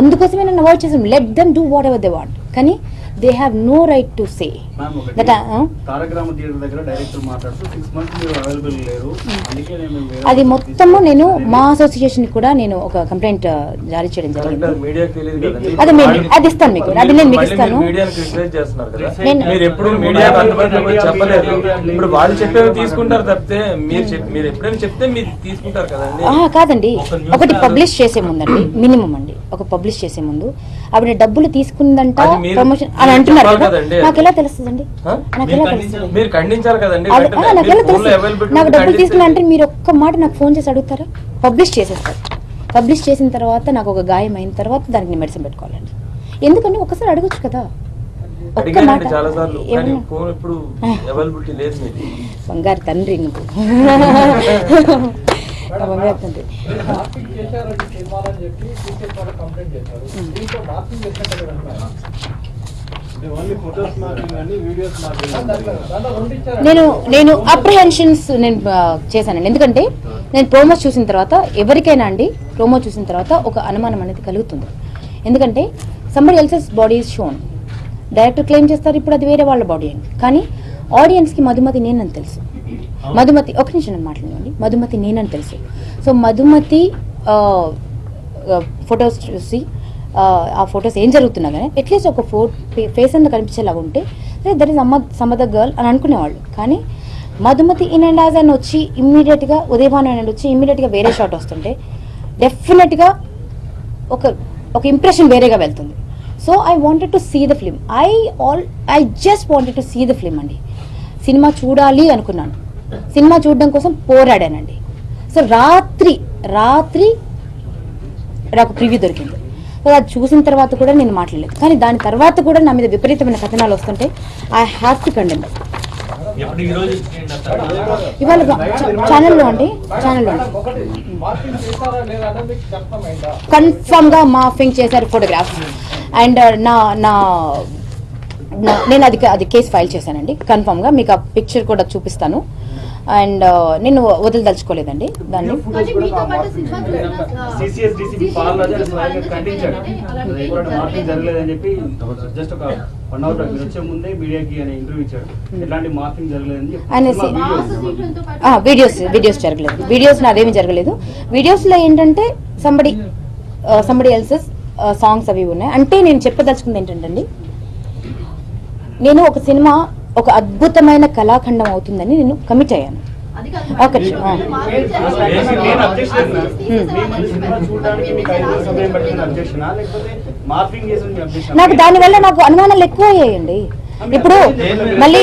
అందుకోసమే నేను అవాయిడ్ చేసాను. Let them do whatever they want, కానీ they have no right to say that. అది మొత్తము నేను మా అసోసియేషన్ కూడా నేను ఒక కంప్లైంట్ జారీ చేయడం జరిగింది. అది ఇస్తాను మీకు, అది నేను మీకు ఇస్తాను. కాదండి, ఒకటి పబ్లిష్ చేసే ముందండి, మినిమం అండి, ఒక పబ్లిష్ చేసే ముందు ఆవిడ డబ్బులు తీసుకుందంట ప్రమోషన్ అని అంటున్నారు కదా, నాకు ఎలా తెలుస్తుందండి? నాకు ఎలా తెలుస్తుంది? నాకు డబ్బులు తీసుకున్నా అంటే మీరు ఒక్క మాట నాకు ఫోన్ చేసి అడుగుతారా? పబ్లిష్ చేసేస్తారు. పబ్లిష్ చేసిన తర్వాత నాకు ఒక గాయం అయిన తర్వాత దానికి మెడిసిన్ పెట్టుకోవాలండి. ఎందుకంటే ఒకసారి అడగచ్చు కదా, ఒక్క మాట. బంగారు తండ్రి నువ్వు, బంగారు తండ్రి. నేను అప్రిహెన్షన్స్ నేను చేశానండి. ఎందుకంటే నేను ప్రోమోస్ చూసిన తర్వాత ఎవరికైనా అండి, ప్రోమో చూసిన తర్వాత ఒక అనుమానం అనేది కలుగుతుంది. ఎందుకంటే somebody else's body is shown, director claim చేస్తారు, ఇప్పుడు అది వేరే వాళ్ళ బాడీ అండి. కానీ ఆడియన్స్కి మధుమతి నేనని తెలుసు. మధుమతి ఒక నిమిషం నేను మాట్లాడండి, మధుమతి నేనని తెలుసు. సో మధుమతి ఫొటోస్ చూసి ఆ ఫొటోస్ ఏం జరుగుతున్నా కానీ అట్లీస్ట్ ఒక ఫేస్ అంతా కనిపించేలాగా ఉంటే that is some other girl అని అనుకునేవాళ్ళు. కానీ మధుమతి ఇన్ అండ్ యాజ్ అని వచ్చి ఇమ్మీడియట్గా ఉదయభాను అని వచ్చి ఇమ్మీడియట్గా వేరే షాట్ వస్తుంటే డెఫినెట్గా ఒక ఇంప్రెషన్ వేరేగా వెళ్తుంది. So I wanted to see the film. I just wanted to see the film అండి. సినిమా చూడాలి అనుకున్నాను, సినిమా చూడడం కోసం పోరాడానండి. సో రాత్రి నాకు ప్రివ్యూ దొరికింది. సో అది చూసిన తర్వాత కూడా నేను మాట్లాడలేదు. కానీ దాని తర్వాత కూడా నా మీద విపరీతమైన కథనాలు వస్తుంటే ఐ హ్యావ్ టు కండెమ్. ఇవాళ ఛానల్లో అండి, కన్ఫర్మ్ గా మార్ఫింగ్ చేశారు ఫోటోగ్రాఫ్స్. అండ్ నేను అది కేసు ఫైల్ చేశానండి కన్ఫర్మ్ గా. మీకు ఆ పిక్చర్ కూడా చూపిస్తాను. అండ్ నేను వదిలిదలుచుకోలేదండి దాన్ని. వీడియోస్ జరగలేదు, వీడియోస్ అదేమీ జరగలేదు. వీడియోస్ లో ఏంటంటే సంబడి ఎల్సెస్ సాంగ్స్ అవి ఉన్నాయి. అంటే నేను చెప్పదలుచుకుంది ఏంటంటే, నేను ఒక సినిమా ఒక అద్భుతమైన కళాఖండం అవుతుందని నేను కమిట్ అయ్యాను. నాకు దానివల్ల నాకు అనుమానాలు ఎక్కువ అయ్యాయండి. ఇప్పుడు మళ్ళీ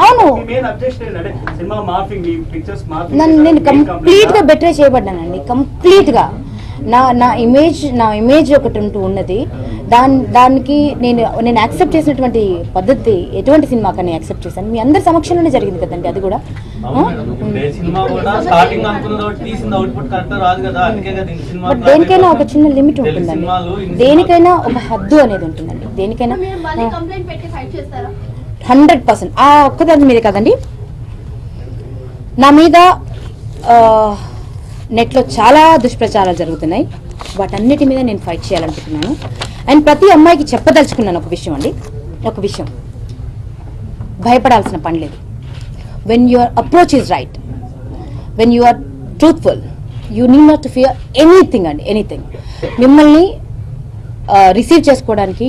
అవును, నేను కంప్లీట్ గా బెట్రే చేయబడ్డానండి. కంప్లీట్ గా నా ఇమేజ్ ఒకటి ఉన్నది. దానికి నేను యాక్సెప్ట్ చేసినటువంటి పద్ధతి ఎటువంటి సినిమా కానీ యాక్సెప్ట్ చేశాను. మీ అందరి సమక్షంలోనే జరిగింది కదండి అది కూడా. బట్ దేనికైనా ఒక చిన్న లిమిట్ ఉంటుందండి, దేనికైనా ఒక హద్దు అనేది ఉంటుందండి. దేనికైనా 100%. ఆ ఒక్కదాని మీద కదండి, నా మీద నెట్లో చాలా దుష్ప్రచారాలు జరుగుతున్నాయి. వాటన్నిటి మీద నేను ఫైట్ చేయాలనుకుంటున్నాను. అండ్ ప్రతి అమ్మాయికి చెప్పదలుచుకున్నాను ఒక విషయం అండి, ఒక విషయం. భయపడాల్సిన పని లేదు. When your approach is right, when you are truthful, you need not to fear anything అండి, ఎనీథింగ్. మిమ్మల్ని రిసీవ్ చేసుకోవడానికి,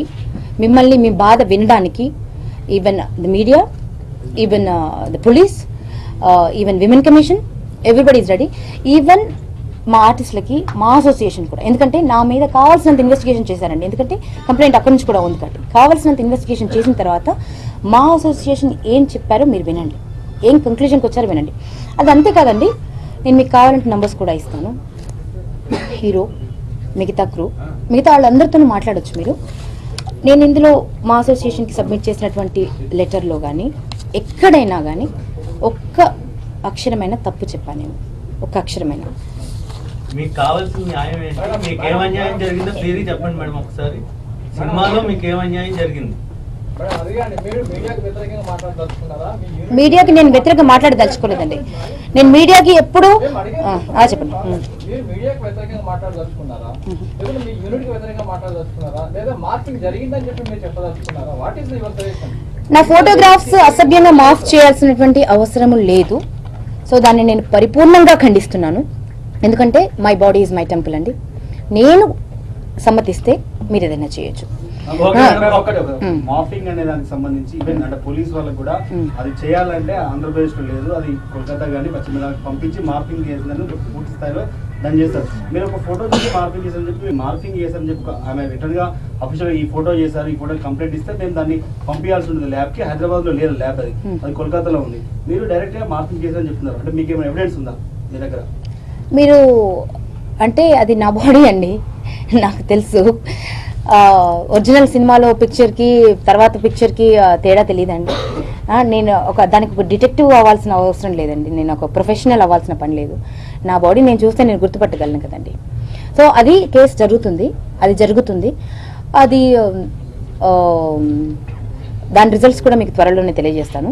మిమ్మల్ని మీ బాధ వినడానికి even the media, even the police, even women commission, everybody is ready. Even మా ఆర్టిస్టులకి, మా అసోసియేషన్ కూడా, ఎందుకంటే నా మీద కావాల్సినంత ఇన్వెస్టిగేషన్ చేశారండి. ఎందుకంటే కంప్లైంట్ అక్కడి నుంచి కూడా ఉంది కాబట్టి కావాల్సినంత ఇన్వెస్టిగేషన్ చేసిన తర్వాత మా అసోసియేషన్ ఏం చెప్పారో మీరు వినండి, ఏం కంక్లూజన్కి వచ్చారో వినండి. అది అంతే కాదండి, నేను మీకు కావాలంటే నంబర్స్ కూడా ఇస్తాను. హీరో, మిగతా క్రూ, మిగతా వాళ్ళందరితోనూ మాట్లాడొచ్చు మీరు. నేను ఇందులో మా అసోసియేషన్కి సబ్మిట్ చేసినటువంటి లెటర్లో కానీ ఎక్కడైనా కానీ ఒక్క అక్షరమైన తప్పు చెప్పాను నేను, ఒక్క అక్షరమైన. మీకు కావాల్సిన న్యాయం ఏంటి? మీకు ఏం అన్యాయం జరిగిందో క్లియర్గా చెప్పండి మేడం ఒకసారి. సినిమాలో మీకు ఏం అన్యాయం జరిగింది? మీడియాకి నేను వ్యతిరేకంగా మాట్లాడదలుచుకోలేదండి. నేను మీడియాకి ఎప్పుడు చెప్పండి. నా ఫోటోగ్రాఫ్స్ అసభ్యంగా మార్క్ చేయాల్సినటువంటి అవసరం లేదు. సో దాన్ని నేను పరిపూర్ణంగా ఖండిస్తున్నాను. ఎందుకంటే my body is my temple అండి. నేను సమ్మతిస్తే మీరు ఏదైనా చేయొచ్చు. మాఫింగ్ అనే దానికి సంబంధించి ఈవెన్ అంటే పోలీస్ వాళ్ళకి కూడా అది చేయాలంటే ఆంధ్రప్రదేశ్ లో లేదు, అది కోల్కతా కానీ పశ్చిమ బెంగాల్ పంపించి మార్పింగ్ చేసిందని పూర్తి స్థాయిలో దాన్ని చేస్తారు. మీరు ఒక ఫోటో చూసి మార్పింగ్ చేశారని చెప్పి మార్పింగ్ చేశారని చెప్పి ఆమె రిటర్న్ గా అఫీషియల్ ఈ ఫోటో చేశారు, ఈ ఫోటో కంప్లైంట్ ఇస్తే మేము దాన్ని పంపించాల్సి ఉంటుంది ల్యాబ్ కి. హైదరాబాద్ లో లేదు ల్యాబ్, అది కోల్కతాలో ఉంది. మీరు డైరెక్ట్ గా మార్పింగ్ చేశారని చెప్తున్నారు, అంటే మీకు ఏమైనా ఎవిడెన్స్ ఉందా మీ దగ్గర? మీరు అంటే అది నా బాడీ అండి, నాకు తెలుసు. ఒరిజినల్ సినిమాలో పిక్చర్కి తర్వాత పిక్చర్కి తేడా తెలియదండి. నేను దానికి ఒక డిటెక్టివ్ అవ్వాల్సిన అవసరం లేదండి, నేను ఒక ప్రొఫెషనల్ అవ్వాల్సిన పని లేదు. నా బాడీ నేను చూస్తే నేను గుర్తుపట్టగలను కదండి. సో అది కేసు జరుగుతుంది, అది జరుగుతుంది. అది దాని రిజల్ట్స్ కూడా మీకు త్వరలోనే తెలియజేస్తాను.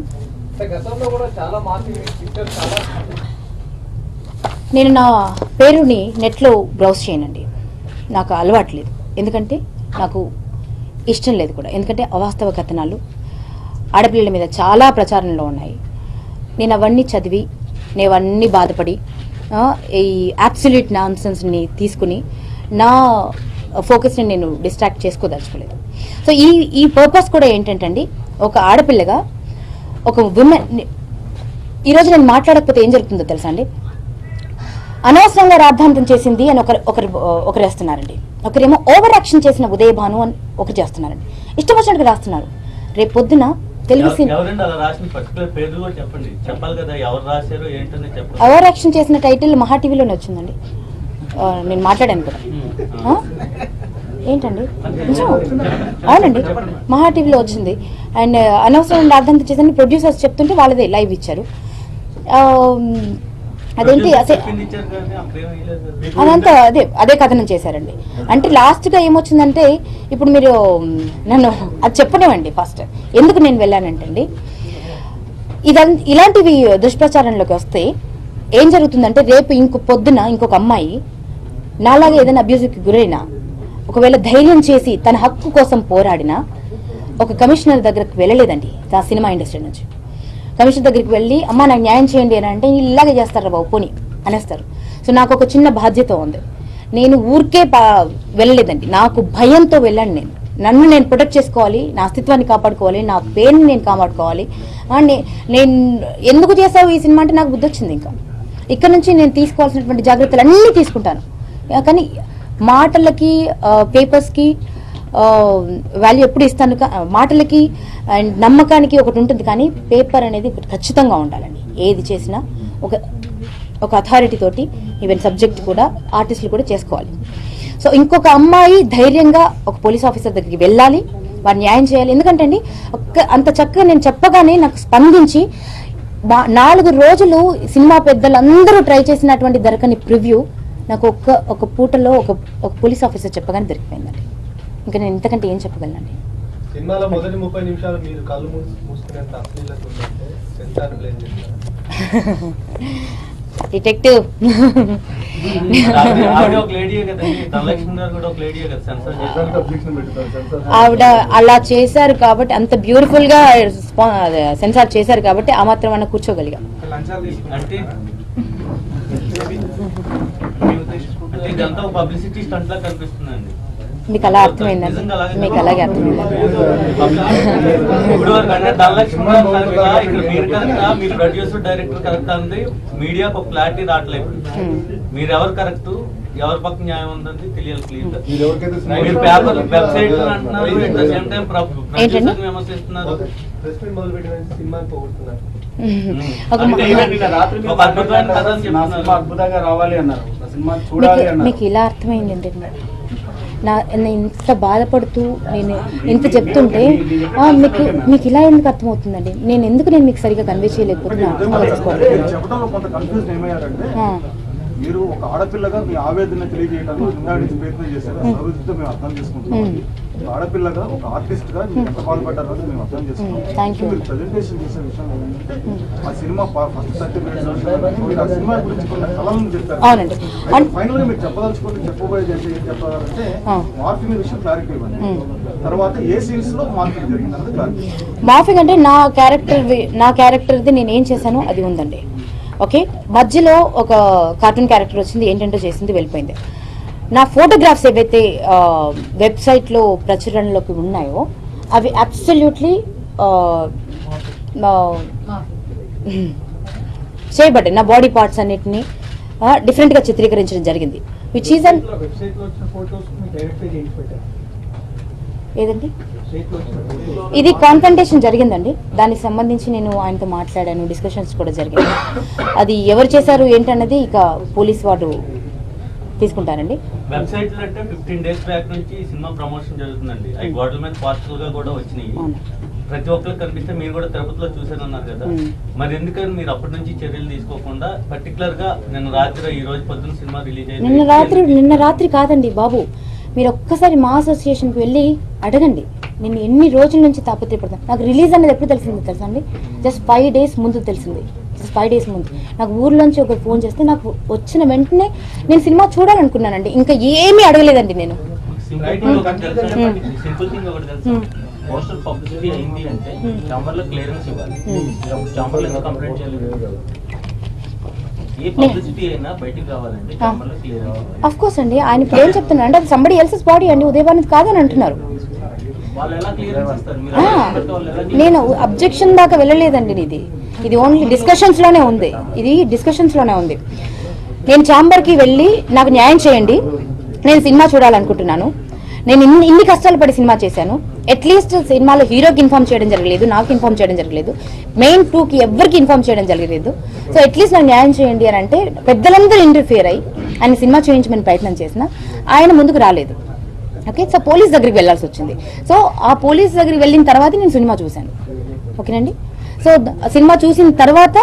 నేను నా పేరుని నెట్లో బ్రౌజ్ చేయనండి, నాకు అలవాట్లేదు. ఎందుకంటే నాకు ఇష్టం లేదు కూడా, ఎందుకంటే అవాస్తవ కథనాలు ఆడపిల్లల మీద చాలా ప్రచారంలో ఉన్నాయి. నేను అవన్నీ చదివి, నేను అవన్నీ బాధపడి ఈ అబ్సల్యూట్ నాన్సెన్స్ని తీసుకుని నా ఫోకస్ని నేను డిస్ట్రాక్ట్ చేసుకోదలుచుకోలేదు. సో ఈ పర్పస్ కూడా ఏంటంటే అండి, ఒక ఆడపిల్లగా ఒక విమెన్ ఈరోజు నేను మాట్లాడకపోతే ఏం జరుగుతుందో తెలుసా అండి? అనవసరంగా రాద్ధాంతం చేసింది అని ఒకరు వేస్తున్నారండి, ఒకరేమో ఓవర్ యాక్షన్ చేసిన ఉదయభాను అని ఒకరు చేస్తున్నారండి. ఇష్టం వచ్చినట్టుగా రాస్తున్నారు. రేపు పొద్దున తెలుగు ఓవర్ యాక్షన్ చేసిన టైటిల్ మహా టీవీలోనే వచ్చిందండి, నేను మాట్లాడాను కూడా. ఏంటండి అవునండి, మహా టీవీలో వచ్చింది. అండ్ అనవసరం రాద్ధాంతం చేసిన ప్రొడ్యూసర్స్ చెప్తుంటే వాళ్ళదే లైవ్ ఇచ్చారు. అదేంటి అదంతా అదే కథనం చేశారండి. అంటే లాస్ట్గా ఏమొచ్చిందంటే, ఇప్పుడు మీరు నన్ను అది చెప్పనివ్వండి. ఫస్ట్ ఎందుకు నేను వెళ్ళానంటే అండి, ఇలాంటివి దుష్ప్రచారంలోకి వస్తే ఏం జరుగుతుందంటే, రేపు పొద్దున ఇంకొక అమ్మాయి నాలాగా ఏదైనా అబ్యూజ్కి గురైనా, ఒకవేళ ధైర్యం చేసి తన హక్కు కోసం పోరాడినా, ఒక కమిషనర్ దగ్గరకు వెళ్ళలేదండి ఆ సినిమా ఇండస్ట్రీ నుంచి. కమిషనర్ దగ్గరికి వెళ్ళి అమ్మ నాకు న్యాయం చేయండి అని అంటే ఇలాగే చేస్తారు బాబు పోని అనేస్తారు. సో నాకు ఒక చిన్న బాధ్యత ఉంది. నేను ఊరికే వెళ్ళలేదండి, నాకు భయంతో వెళ్ళాను. నన్ను నేను ప్రొటెక్ట్ చేసుకోవాలి, నా అస్తిత్వాన్ని కాపాడుకోవాలి, నా పేరుని నేను కాపాడుకోవాలి. నేను ఎందుకు చేసావు ఈ సినిమా అంటే నాకు బుద్ధి వచ్చింది. ఇంకా ఇక్కడ నుంచి నేను తీసుకోవాల్సినటువంటి జాగ్రత్తలు అన్నీ తీసుకుంటాను. కానీ మాటలకి పేపర్స్కి వాల్యూ ఎప్పుడు ఇస్తాను. మాటలకి అండ్ నమ్మకానికి ఒకటి ఉంటుంది, కానీ పేపర్ అనేది ఖచ్చితంగా ఉండాలండి. ఏది చేసినా ఒక అథారిటీ తోటి, ఈవెన్ సబ్జెక్ట్ కూడా ఆర్టిస్టులు కూడా చేసుకోవాలి. సో ఇంకొక అమ్మాయి ధైర్యంగా ఒక పోలీస్ ఆఫీసర్ దగ్గరికి వెళ్ళాలి, వారు న్యాయం చేయాలి. ఎందుకంటే అండి అంత చక్కగా నేను చెప్పగానే నాకు స్పందించి 4 రోజులు సినిమా పెద్దలందరూ ట్రై చేసినటువంటి దొరకని ప్రివ్యూ నాకు ఒక పూటలో ఒక పోలీస్ ఆఫీసర్ చెప్పగానే దొరికిపోయిందండి. ఇంకా నేను ఇంతకంటే ఏం చెప్పగలనండి. సినిమాలో మొదటి 30 నిమిషాలు మీరు కళ్ళు మూసుకునేంత అశ్లీలత ఉందంటే సెన్సార్ బ్లేమ్ చేస్తారు. డిటెక్టివ్ ఆవిడ అలా చేశారు కాబట్టి, అంత బ్యూటిఫుల్ గా సెన్సార్ చేశారు కాబట్టి ఆ మాత్రం అన్న కూర్చోగలిగా. ఇదంతా ఒక పబ్లిసిటీ స్టంట్ లా కనిపిస్తుందండి. మీకు అలా అర్థమైందండి, మీకు అలాగే అర్థమైందండి. ఇప్పుడు వరకు అంటే ధనలక్ష్మి గారు కరెక్టా, ఇక్కడ మీరు కరెక్టా, మీరు ప్రొడ్యూసర్ డైరెక్టర్ కరెక్టా అంది మీడియాకు ఒక క్లారిటీ రావట్లేదు. మీరు ఎవరు కరెక్ట్, ఎవరి పక్క న్యాయం ఉందని తెలియాలి క్లియర్ గా. మీరు పేపర్ వెబ్సైట్ అంటున్నారు, at the same time producer విమర్శిస్తున్నారు. ప్రెస్ మీట్ మొదలు పెట్టిన సినిమాని పోగొడుతున్నారు. ఒక అద్భుతమైన కథ అని నా సినిమా చెప్తున్నారు. అద్భుతంగా రావాలి అన్నారు, నా సినిమా చూడాలి అన్నారు. మీకు ఇలా అర్థమైంది ఏంటంటే నేను ఇంత బాధపడుతూ నేను ఇంత చెప్తుంటే మీకు ఇలా ఎందుకు అర్థమవుతుందండి? నేను మీకు సరిగా కన్వే చేయలేకపోతున్నా అర్థం చేసుకోవాలి. చెప్పడంలో కొంత కన్ఫ్యూజన్ ఏమయ్యారంటే, మీరు ఒక ఆడపిల్లగా మీ ఆవేదన తెలియజేయడానికి ఇందాక నుంచి ప్రయత్నం చేశారు. సౌహృదతో మేము అర్థం చేసుకుంటున్నాం. ఒక ఆడపిల్లగా, ఒక ఆర్టిస్ట్ గా మీరు ఎంత బాధపడ్డారో మేము అర్థం చేసుకున్నాం. మీరు ప్రెజెంటేషన్ చేసే విషయం ఏంటంటే, ఆ సినిమా ఫస్ట్ 30 minutes ఆ సినిమా గురించి కొన్ని కళలను చెప్పారు. అవునండి. ఫైనల్ గా మీరు చెప్పబోయేది ఏం చెప్పాలంటే, మార్ఫింగ్ విషయం క్లారిటీ ఇవ్వండి. తర్వాత ఏ సీన్స్ లో మార్ఫింగ్ జరిగింది అన్నది క్లారిటీ. మార్ఫింగ్ అంటే నా క్యారెక్టర్ది నేను ఏం చేశానో అది ఉందండి. ఓకే, మధ్యలో ఒక కార్టూన్ క్యారెక్టర్ వచ్చింది, ఏంటంటే చేసింది, వెళ్ళిపోయింది. నా ఫోటోగ్రాఫ్స్ ఏవైతే వెబ్సైట్లో ప్రచురణలోకి ఉన్నాయో అవి అబ్సల్యూట్లీ చేయబడ్డాయి. నా బాడీ పార్ట్స్ అన్నిటిని డిఫరెంట్గా చిత్రీకరించడం జరిగింది. విచ్ ఈజ్ అన్ ఏదండి, ఇది కాన్ఫ్రంటేషన్ జరిగిందండి. దానికి సంబంధించి నేను ఆయనతో మాట్లాడాను, డిస్కషన్స్ కూడా జరిగాయి. అది ఎవరు చేశారు ఏంటన్నది ఇక పోలీస్ వారు తీసుకుంటారండి. వెబ్సైట్ లో అంటే 15 days బ్యాక్ నుంచి సినిమా ప్రమోషన్ జరుగుతుందండి. అవి గోడల మీద పార్సల్ గా కూడా వచ్చినాయి. ప్రతి ఒక్కరికి కనిపిస్తే మీరు కూడా తిరుపతిలో చూసారన్నారు కదా, మరి ఎందుకని మీరు అప్పటి నుంచి చర్యలు తీసుకోకుండా పర్టికులర్ గా నిన్న రాత్రి ఈ రోజు పొద్దున్న సినిమా రిలీజ్ అయింది? నిన్న రాత్రి కాదండి బాబు, మీరు ఒక్కసారి మా అసోసియేషన్కి వెళ్ళి అడగండి. నేను ఎన్ని రోజుల నుంచి తాపత్రయపడతాను. నాకు రిలీజ్ అనేది ఎప్పుడు తెలిసింది తెలుసా అండి? జస్ట్ 5 days ముందు తెలిసింది. జస్ట్ 5 days ముందు నాకు ఊర్లోంచి ఒకరు ఫోన్ చేస్తే నాకు వచ్చిన వెంటనే నేను సినిమా చూడాలనుకున్నానండి. ఇంకా ఏమీ అడగలేదండి నేను. సింపుల్ థింగ్ ఒకటి తెలుసు, పోస్టర్ పబ్లిసిటీ అయింది అంటే చాంబర్ లో క్లియరెన్స్ ఇవ్వాలి. చాంబర్ లో కంప్లైంట్ చేయలేదు. ఏ పబ్లిసిటీ అయినా బయటికి రావాలంటే చాంబర్ లో క్లియర్ అవ్వాలి. ఆఫ్ కోర్స్ అండి, ఆయన ఇప్పుడు ఏం చెప్తున్నారు అంటే అది సంబడి ఎల్సెస్ బాడీ అండి, ఉదయభారతి కాదని అంటున్నారు. నేను అబ్జెక్షన్ దాకా వెళ్ళలేదండి. ఇది ఓన్లీ డిస్కషన్స్ లోనే ఉంది. నేను ఛాంబర్కి వెళ్ళి నాకు న్యాయం చేయండి, నేను సినిమా చూడాలనుకుంటున్నాను, నేను ఇన్ని కష్టాలు పడి సినిమా చేశాను, అట్లీస్ట్ సినిమాలో హీరోకి ఇన్ఫార్మ్ చేయడం జరగలేదు, నాకు ఇన్ఫార్మ్ చేయడం జరగలేదు, మెయిన్ 2కి ఎవరికి ఇన్ఫార్మ్ చేయడం జరగలేదు. సో అట్లీస్ట్ నాకు న్యాయం చేయండి అని అంటే పెద్దలందరూ ఇంటర్ఫియర్ అయ్యి ఆయన సినిమా చేయించమని ప్రయత్నం చేసిన ఆయన ముందుకు రాలేదు. ఓకే, సో పోలీస్ దగ్గరికి వెళ్ళాల్సి వచ్చింది. సో ఆ పోలీస్ దగ్గరికి వెళ్ళిన తర్వాత నేను సినిమా చూశాను. ఓకేనండి, సో సినిమా చూసిన తర్వాత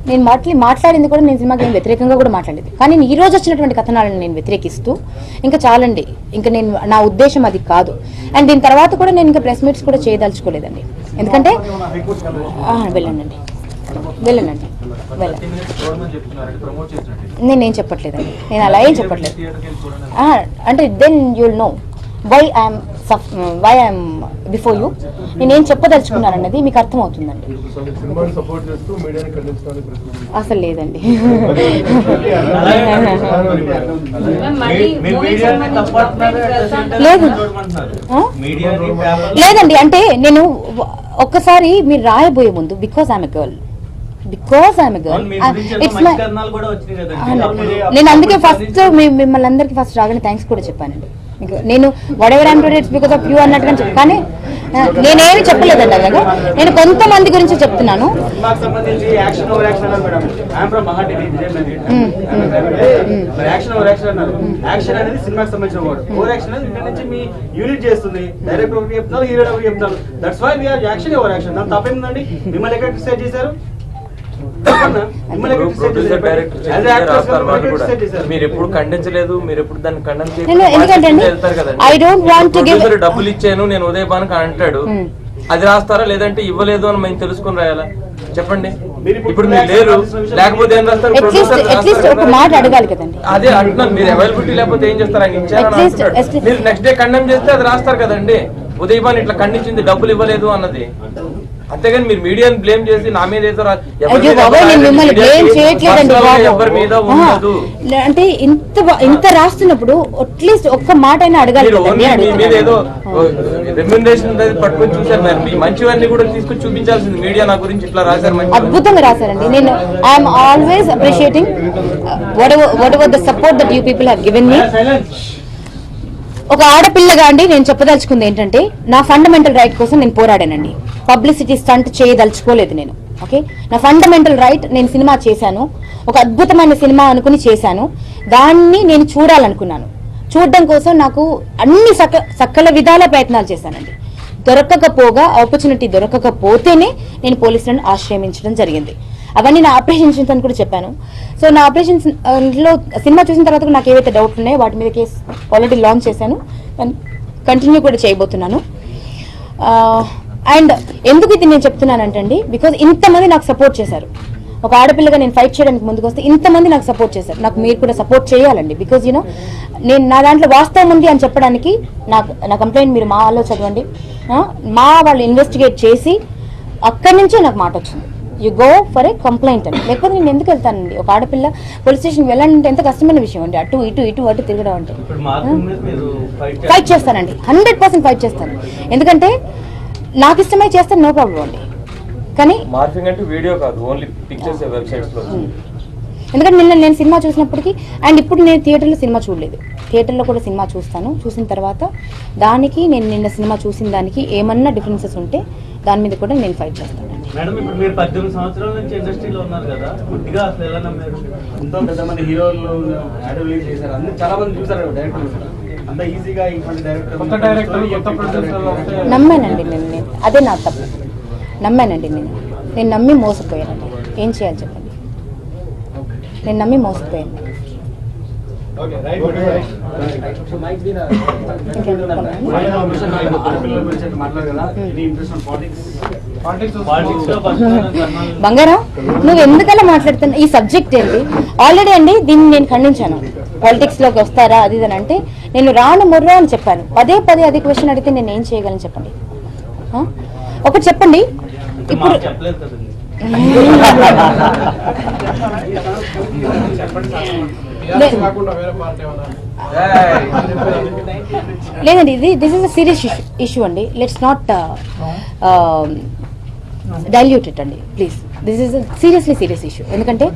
నేను మాట్లాడింది కూడా నేను సినిమాకి వ్యతిరేకంగా కూడా మాట్లాడేది. కానీ ఈ రోజు వచ్చినటువంటి కథనాలను నేను వ్యతిరేకిస్తూ ఇంకా చాలండి, ఇంకా నా ఉద్దేశం అది కాదు. అండ్ దీని తర్వాత కూడా నేను ఇంకా ప్రెస్ మీట్స్ కూడా చేయదలుచుకోలేదండి. ఎందుకంటే వెళ్ళండి. నేనేం చెప్పట్లేదండి, నేను అలా ఏం చెప్పట్లేదు. అంటే then you'll know why I'm before you. నేనేం చెప్పదలుచుకున్నాను అన్నది మీకు అర్థమవుతుందండి. అసలు లేదండి. లేదండి, అంటే నేను ఒక్కసారి మీరు రాయబోయే ముందు because I'm a girl it's my, నేను అందుకే ఫస్ట్ మిమ్మల్ని అందరికీ ఫస్ట్ రాగానే థ్యాంక్స్ కూడా చెప్పానండి. నేను what ever I'm today it's because of you అన్నట్టుగా చెప్పాను. కానీ నేనేమి చెప్పలేదండి అలాగా, నేను కొంతమంది గురించి చెప్తున్నాను. మీరు ఎప్పుడు ఖండించలేదు, మీరు ఎప్పుడు దాన్ని ఖండించలేదు. డబ్బులు ఇచ్చాను నేను ఉదయభానికి అంటాడు, అది రాస్తారా లేదంటే ఇవ్వలేదు అని మేము తెలుసుకుని రాయాలా చెప్పండి. ఇప్పుడు మీరు లేరు, లేకపోతే ఏం రాస్తారు? అదే అంటున్నాను, మీరు అవైలబిలిటీ లేకపోతే ఏం చేస్తారు? ఆయన ఇచ్చారని మీరు నెక్స్ట్ డే కండెమ్ చేస్తే అది రాస్తారు కదండి. ఉదయభాన్ ఇట్లా ఖండించింది డబ్బులు ఇవ్వలేదు అన్నది. అంతేగాని మీరు మీడియాని బ్లేమ్ చేసి నా మీద ఏదో అయ్యో బాబాయ్, నేను మిమ్మల్ని బ్లేమ్ చేయట్లేదండి బాబు. ఎవరి మీద ఉండదు. అంటే ఇంత రాస్తున్నప్పుడు అట్లీస్ట్ ఒక్క మాట అయినా అడగాలి మీరు కదండి. ఓన్లీ మీ మీద ఏదో రెమ్యునరేషన్ పట్టుకొని చూసారు మరి. మీ మంచివన్నీ కూడా తీసుకొని చూపించాల్సింది. మీడియా నా గురించి ఇట్లా రాశారు, మంచి అద్భుతంగా రాశారండి. నేను I'm always appreciating what ever the support that you people have given me. ఒక ఆడపిల్లగా అండి నేను చెప్పదలుచుకుంది ఏంటంటే, నా ఫండమెంటల్ రైట్ కోసం నేను పోరాడానండి. పబ్లిసిటీ స్టంట్ చేయదలుచుకోలేదు నేను. ఓకే, నా ఫండమెంటల్ రైట్, నేను సినిమా చేశాను, ఒక అద్భుతమైన సినిమా అనుకుని చేశాను. దాన్ని నేను చూడాలనుకున్నాను. చూడడం కోసం నాకు అన్ని సకల విధాల ప్రయత్నాలు చేశానండి. దొరకకపోగా, ఆపర్చునిటీ దొరకకపోతేనే నేను పోలీసులను ఆశ్రయించడం జరిగింది. అవన్నీ నా ఆపరేషన్స్ అని కూడా చెప్పాను. సో నా ఆపరేషన్స్ లో సినిమా చూసిన తర్వాత నాకు ఏవైతే డౌట్లు ఉన్నాయో వాటి మీద కేసు ఆల్రెడీ లాంచ్ చేశాను, కంటిన్యూ కూడా చేయబోతున్నాను. అండ్ ఎందుకు ఇది నేను చెప్తున్నానంటే అండి, బికాజ్ ఇంతమంది నాకు సపోర్ట్ చేశారు. ఒక ఆడపిల్లగా నేను ఫైట్ చేయడానికి ముందుకు వస్తే ఇంతమంది నాకు సపోర్ట్ చేశారు. నాకు మీరు కూడా సపోర్ట్ చేయాలండి. బికాజ్ యూనో నేను నా దాంట్లో వాస్తవం ఉంది అని చెప్పడానికి నా కంప్లైంట్ మీరు మా వాళ్ళు చదవండి. మా వాళ్ళు ఇన్వెస్టిగేట్ చేసి అక్కడి నుంచే నాకు మాట వచ్చింది, you go for a complaint అని. లేకపోతే నేను ఎందుకు వెళ్తానండి? ఒక ఆడపిల్ల పోలీస్ స్టేషన్కి వెళ్ళాలంటే ఎంత కష్టమైన విషయం అండి. అటు అటు తిరగడం అంటే. ఫైట్ చేస్తానండి, 100% ఫైట్ చేస్తాను. ఎందుకంటే నాకు ఇష్టమై చేస్తాను, నో ప్రాబ్లం అండి. కానీ మార్ఫింగ్ అంటే వీడియో కాదు, ఓన్లీ పిక్చర్స్ వెబ్సైట్స్ లో. ఎందుకంటే నేను సినిమా చూసినప్పటికీ, అండ్ ఇప్పుడు నేను థియేటర్లో సినిమా చూడలేదు, థియేటర్లో కూడా సినిమా చూస్తాను. చూసిన తర్వాత దానికి నేను నిన్న సినిమా చూసిన దానికి ఏమన్నా డిఫరెన్సెస్ ఉంటే దాని మీద కూడా నేను ఫైట్ చేస్తాను. మేడం, ఇప్పుడు మీరు 18 సంవత్సరాల నుంచి ఇండస్ట్రీలో ఉన్నారు కదా, కొద్దిగా అసలు ఎలా నమ్మారు? ఎంతో పెద్ద మంది హీరోలు అడవులు చేశారు, అందరూ చాలా మంది చూసారు డైరెక్టర్. అంత ఈజీగా ఇటువంటి డైరెక్టర్ నమ్మానండి నేను అదే నా తప్పు. నమ్మానండి నేను నమ్మి మోసపోయానండి. ఏం చేయాలి చెప్పండి? నేను నమ్మి మోసపోయాను. బంగారం, నువ్వు ఎందుకలా మాట్లాడుతున్నావు? ఈ సబ్జెక్ట్ ఏంటి? ఆల్రెడీ అండి దీన్ని నేను ఖండించాను. పాలిటిక్స్ లోకి వస్తారా అది ఇది అంటే నేను రాను మొర్రా అని చెప్పాను. పదే అదే క్వశ్చన్ అడిగితే నేను ఏం చేయగలను చెప్పండి? ఒకటి చెప్పండి. ఇప్పుడు చెప్పలేదు కదండి. లేదండి, this is a serious issue అండి. లెట్స్ నాట్ డైల్యూట్ ఇట్ అండి please. This is serious issue. ఎందుకంటే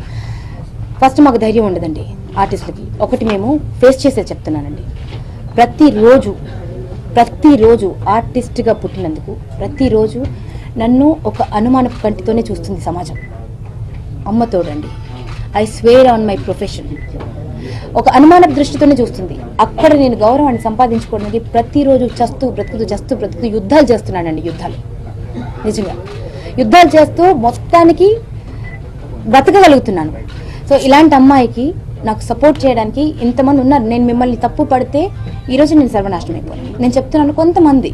ఫస్ట్ మాకు ధైర్యం ఉండదండి ఆర్టిస్టులకి. ఒకటి మేము ఫేస్ చేసే చెప్తున్నానండి. ప్రతిరోజు ఆర్టిస్ట్గా పుట్టినందుకు ప్రతిరోజు నన్ను ఒక అనుమానపు కంటితోనే చూస్తుంది సమాజం. అమ్మతోడండి, I swear on my profession. ఒక అనుమానపు దృష్టితోనే చూస్తుంది. అక్కడ నేను గౌరవాన్ని సంపాదించుకోవడానికి ప్రతిరోజు చస్తూ బ్రతుకుతూ యుద్ధాలు చేస్తున్నానండి. నిజంగా యుద్ధాలు చేస్తూ మొత్తానికి బ్రతకగలుగుతున్నాను. సో ఇలాంటి అమ్మాయికి నాకు సపోర్ట్ చేయడానికి ఇంతమంది ఉన్నారు. నేను మిమ్మల్ని తప్పు పడితే ఈరోజు నేను సర్వనాశనం అయిపోయాను. నేను చెప్తున్నాను, కొంతమంది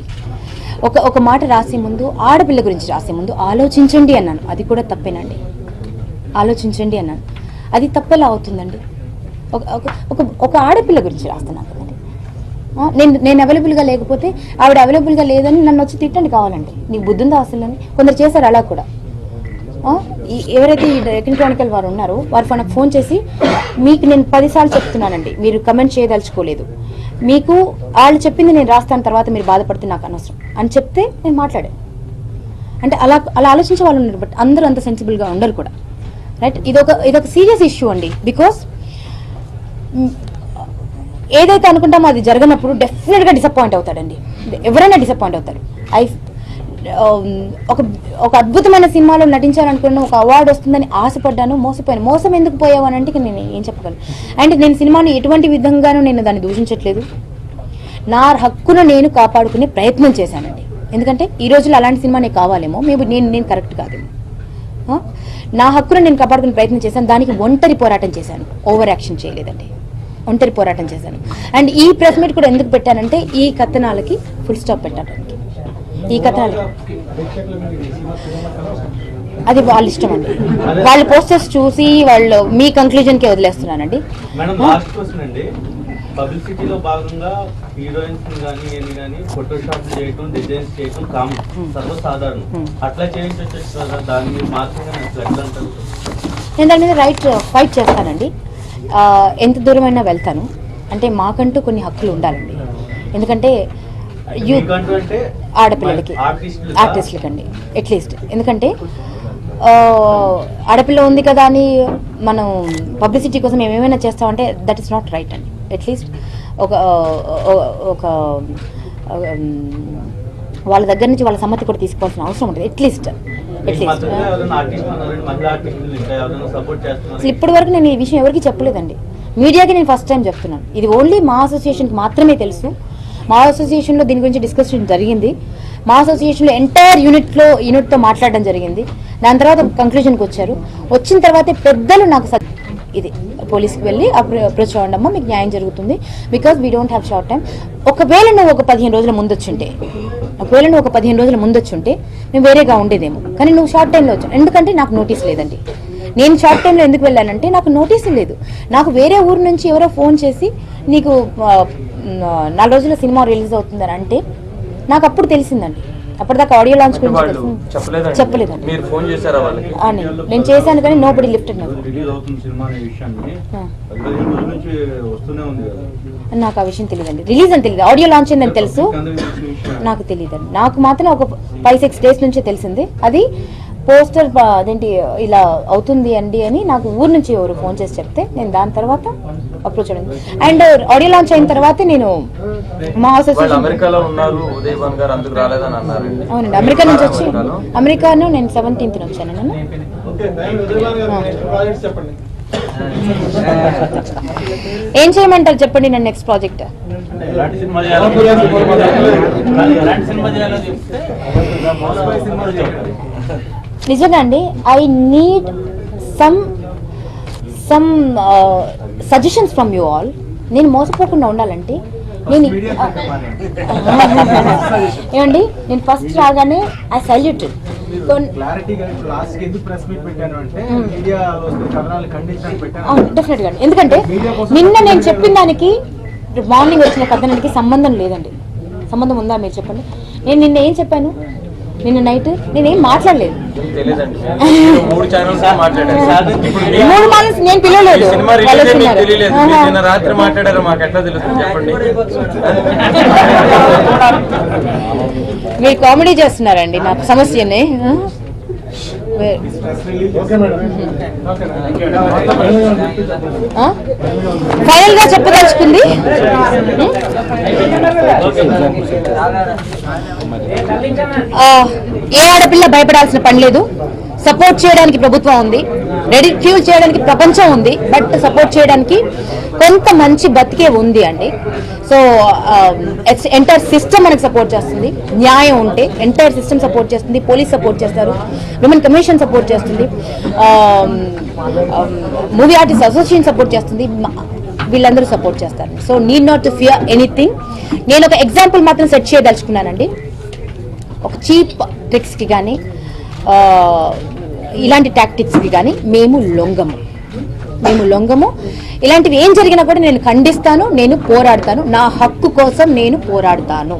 ఒక మాట రాసే ముందు, ఆడపిల్ల గురించి రాసే ముందు ఆలోచించండి అన్నాను. అది కూడా తప్పేనండి. ఆలోచించండి అన్నాను. అది తప్పెలా అవుతుందండి? ఒక ఆడపిల్ల గురించి రాస్తున్నాను కదండి. నేను అవైలబుల్గా లేకపోతే ఆవిడ అవైలబుల్గా లేదని నన్ను వచ్చి తిట్టండి కావాలండి. నీకు బుద్ధి ఉందా అసలు అని? కొందరు చేశారు అలా కూడా. ఎవరైతే ఈ డెక్కన్ క్రానికల్ వారు ఉన్నారో వారు నాకు ఫోన్ చేసి, మీకు నేను 10 సార్లు చెప్తున్నానండి, మీరు కమెంట్ చేయదలుచుకోలేదు, మీకు వాళ్ళు చెప్పింది నేను రాస్తాను, తర్వాత మీరు బాధపడితే నాకు అనవసరం అని చెప్తే నేను మాట్లాడాను. అంటే అలా ఆలోచించే వాళ్ళు ఉన్నారు. బట్ అందరూ అంత సెన్సిబుల్గా ఉండరు కూడా. రైట్, ఇదొక సీరియస్ ఇష్యూ అండి. బికాస్ ఏదైతే అనుకుంటామో అది జరగనప్పుడు డెఫినెట్గా డిసప్పాయింట్ అవుతాడండి. ఎవరైనా డిసప్పాయింట్ అవుతారు. ఒక అద్భుతమైన సినిమాలో నటించాలనుకున్న, ఒక అవార్డు వస్తుందని ఆశపడ్డాను, మోసపోయాను. మోసం ఎందుకు పోయావు అని అంటే నేను ఏం చెప్పగలను? అండ్ నేను సినిమాని ఎటువంటి విధంగానూ నేను దాన్ని దూషించట్లేదు. నా హక్కును నేను కాపాడుకునే ప్రయత్నం చేశానండి. ఎందుకంటే ఈ రోజుల్లో అలాంటి సినిమా నాకు కావాలేమో, మేబీ నేను కరెక్ట్ కాదేమో. నా హక్కును నేను కాపాడుకునే ప్రయత్నం చేశాను. దానికి ఒంటరి పోరాటం చేశాను, ఓవర్ యాక్షన్ చేయలేదండి. ఒంటరి పోరాటం చేశాను. అండ్ ఈ ప్రెస్ మీట్ కూడా ఎందుకు పెట్టానంటే ఈ కథనాలకి ఫుల్ స్టాప్ పెట్టడానికి. ఈ కథనాలు అది వాళ్ళ ఇష్టం అండి. వాళ్ళ పోస్టర్స్ చూసి వాళ్ళు మీ కంక్లూజన్కే వదిలేస్తున్నానండి. మేడం, లాస్ట్ క్వశ్చన్ అండి. పబ్లిసిటీలో భాగంగా హీరోయిన్స్ కానీ ఏమి కానీ ఫోటోషాప్ చేయటం, డిజైన్స్ చేయటం కామన్, సర్వసాధారణం. అట్లా చేయించవచ్చు కదా, దాన్ని మీరు మార్చండి ఎట్లా అంటారు? నేను దాని మీద ఫైట్ చేస్తానండి. ఎంత దూరమైనా వెళ్తాను. అంటే మాకంటూ కొన్ని హక్కులు ఉండాలండి. ఎందుకంటే మీకంటూ అంటే ఆడపిల్లలకి, ఆర్టిస్టులకండి అట్లీస్ట్. ఎందుకంటే ఆడపిల్ల ఉంది కదా అని మనం పబ్లిసిటీ కోసం మేము ఏమైనా చేస్తామంటే దట్ ఈస్ నాట్ రైట్ అండి. అట్లీస్ట్ ఒక వాళ్ళ దగ్గర నుంచి వాళ్ళ సమ్మతి కూడా తీసుకోవాల్సిన అవసరం ఉంటుంది. అట్లీస్ట్ అసలు ఇప్పటి వరకు నేను ఈ విషయం ఎవరికి చెప్పలేదండి. మీడియాకి నేను ఫస్ట్ టైం చెప్తున్నాను. ఇది ఓన్లీ మా అసోసియేషన్కి మాత్రమే తెలుసు. మా అసోసియేషన్లో దీని గురించి డిస్కషన్ జరిగింది. మా అసోసియేషన్లో ఎంటైర్ యూనిట్తో మాట్లాడడం జరిగింది. దాని తర్వాత కంక్లూజన్కి వచ్చారు. వచ్చిన తర్వాతే పెద్దలు నాకు ఇది పోలీస్కి వెళ్ళి అప్రోచ్ అవ్వండమ్మా, మీకు న్యాయం జరుగుతుంది, because we don't have short time. ఒకవేళ నువ్వు ఒక 15 రోజుల ముందు వచ్చుంటే మేము వేరేగా ఉండేదేమో. కానీ నువ్వు షార్ట్ టైంలో వచ్చావు. ఎందుకంటే నాకు నోటీస్ లేదండి. నేను షార్ట్ టైంలో ఎందుకు వెళ్ళానంటే నాకు నోటీసు లేదు. నాకు వేరే ఊరు నుంచి ఎవరో ఫోన్ చేసి నీకు 4 రోజుల సినిమా రిలీజ్ అవుతుందని అంటే నాకు అప్పుడు తెలిసిందండి. అప్పటిదాకా ఆడియో లాంచ్ గురించి చెప్పలేదండి. నేను చేశాను కానీ నో బడీ లిఫ్టెడ్. నాకు ఆ విషయం తెలియదండి. రిలీజ్ అని తెలియదు, ఆడియో లాంచ్ అయిందని తెలుసు. నాకు తెలియదండి. నాకు మాత్రం ఒక 5-6 డేస్ నుంచే తెలిసింది. అది పోస్టర్ అదేంటి ఇలా అవుతుంది అండి అని నాకు ఊరు నుంచి ఎవరు ఫోన్ చేసి చెప్తే నేను దాని తర్వాత అప్రోచ్ అయ్యింది. అండ్ ఆడియో లాంచ్ అయిన తర్వాత నేను మా అసోసియేషన్ అవునండి అమెరికా నుంచి వచ్చి అమెరికాను నేను 17th వచ్చాను. ఏం చేయమంటారు చెప్పండి నన్ను నెక్స్ట్ ప్రాజెక్ట్? నిజంగా అండి I need some suggestions from you all. నేను మోసపోకుండా ఉండాలంటే నేను ఏమండి నేను ఫస్ట్ రాగానే ఐ సల్యూటెడ్. డెఫినెట్గా అండి. ఎందుకంటే నిన్న నేను చెప్పిన దానికి మార్నింగ్ వచ్చిన కథనానికి సంబంధం లేదండి. సంబంధం ఉందా మీరు చెప్పండి? నేను నిన్న ఏం చెప్పాను? నిన్న నైట్ నేనేం మాట్లాడలేదు. 3 ఛానల్స్ నేను పిలవలేదు. రాత్రి మాట్లాడారు, మాకు ఎట్లా తెలుస్తుంది చెప్పండి? మీరు కామెడీ చేస్తున్నారండి నా సమస్యని. ఫైనల్ గా చెప్పదలుచుకుంది ఏ ఆడపిల్ల భయపడాల్సిన పని లేదు. సపోర్ట్ చేయడానికి ప్రభుత్వం ఉంది, రెడ్యూల్ చేయడానికి ప్రపంచం ఉంది, బట్ సపోర్ట్ చేయడానికి కొంత మంచి బతికే ఉంది అండి. సో ఎంటైర్ సిస్టమ్ మనకు సపోర్ట్ చేస్తుంది. న్యాయం ఉంటే ఎంటైర్ సిస్టమ్ సపోర్ట్ చేస్తుంది. పోలీస్ సపోర్ట్ చేస్తారు, విమెన్ కమిషన్ సపోర్ట్ చేస్తుంది, మూవీ ఆర్టిస్ట్ అసోసియేషన్ సపోర్ట్ చేస్తుంది, వీళ్ళందరూ సపోర్ట్ చేస్తారు. So need not to fear anything. నేను ఒక ఎగ్జాంపుల్ మాత్రం సెట్ చేయదలుచుకున్నానండి. ఒక చీప్ ట్రిక్స్కి కానీ ఇలాంటి టాక్టిక్స్కి కానీ మేము లొంగము. ఇలాంటివి ఏం జరిగినా కూడా నేను ఖండిస్తాను, నేను పోరాడతాను, నా హక్కు కోసం నేను పోరాడతాను.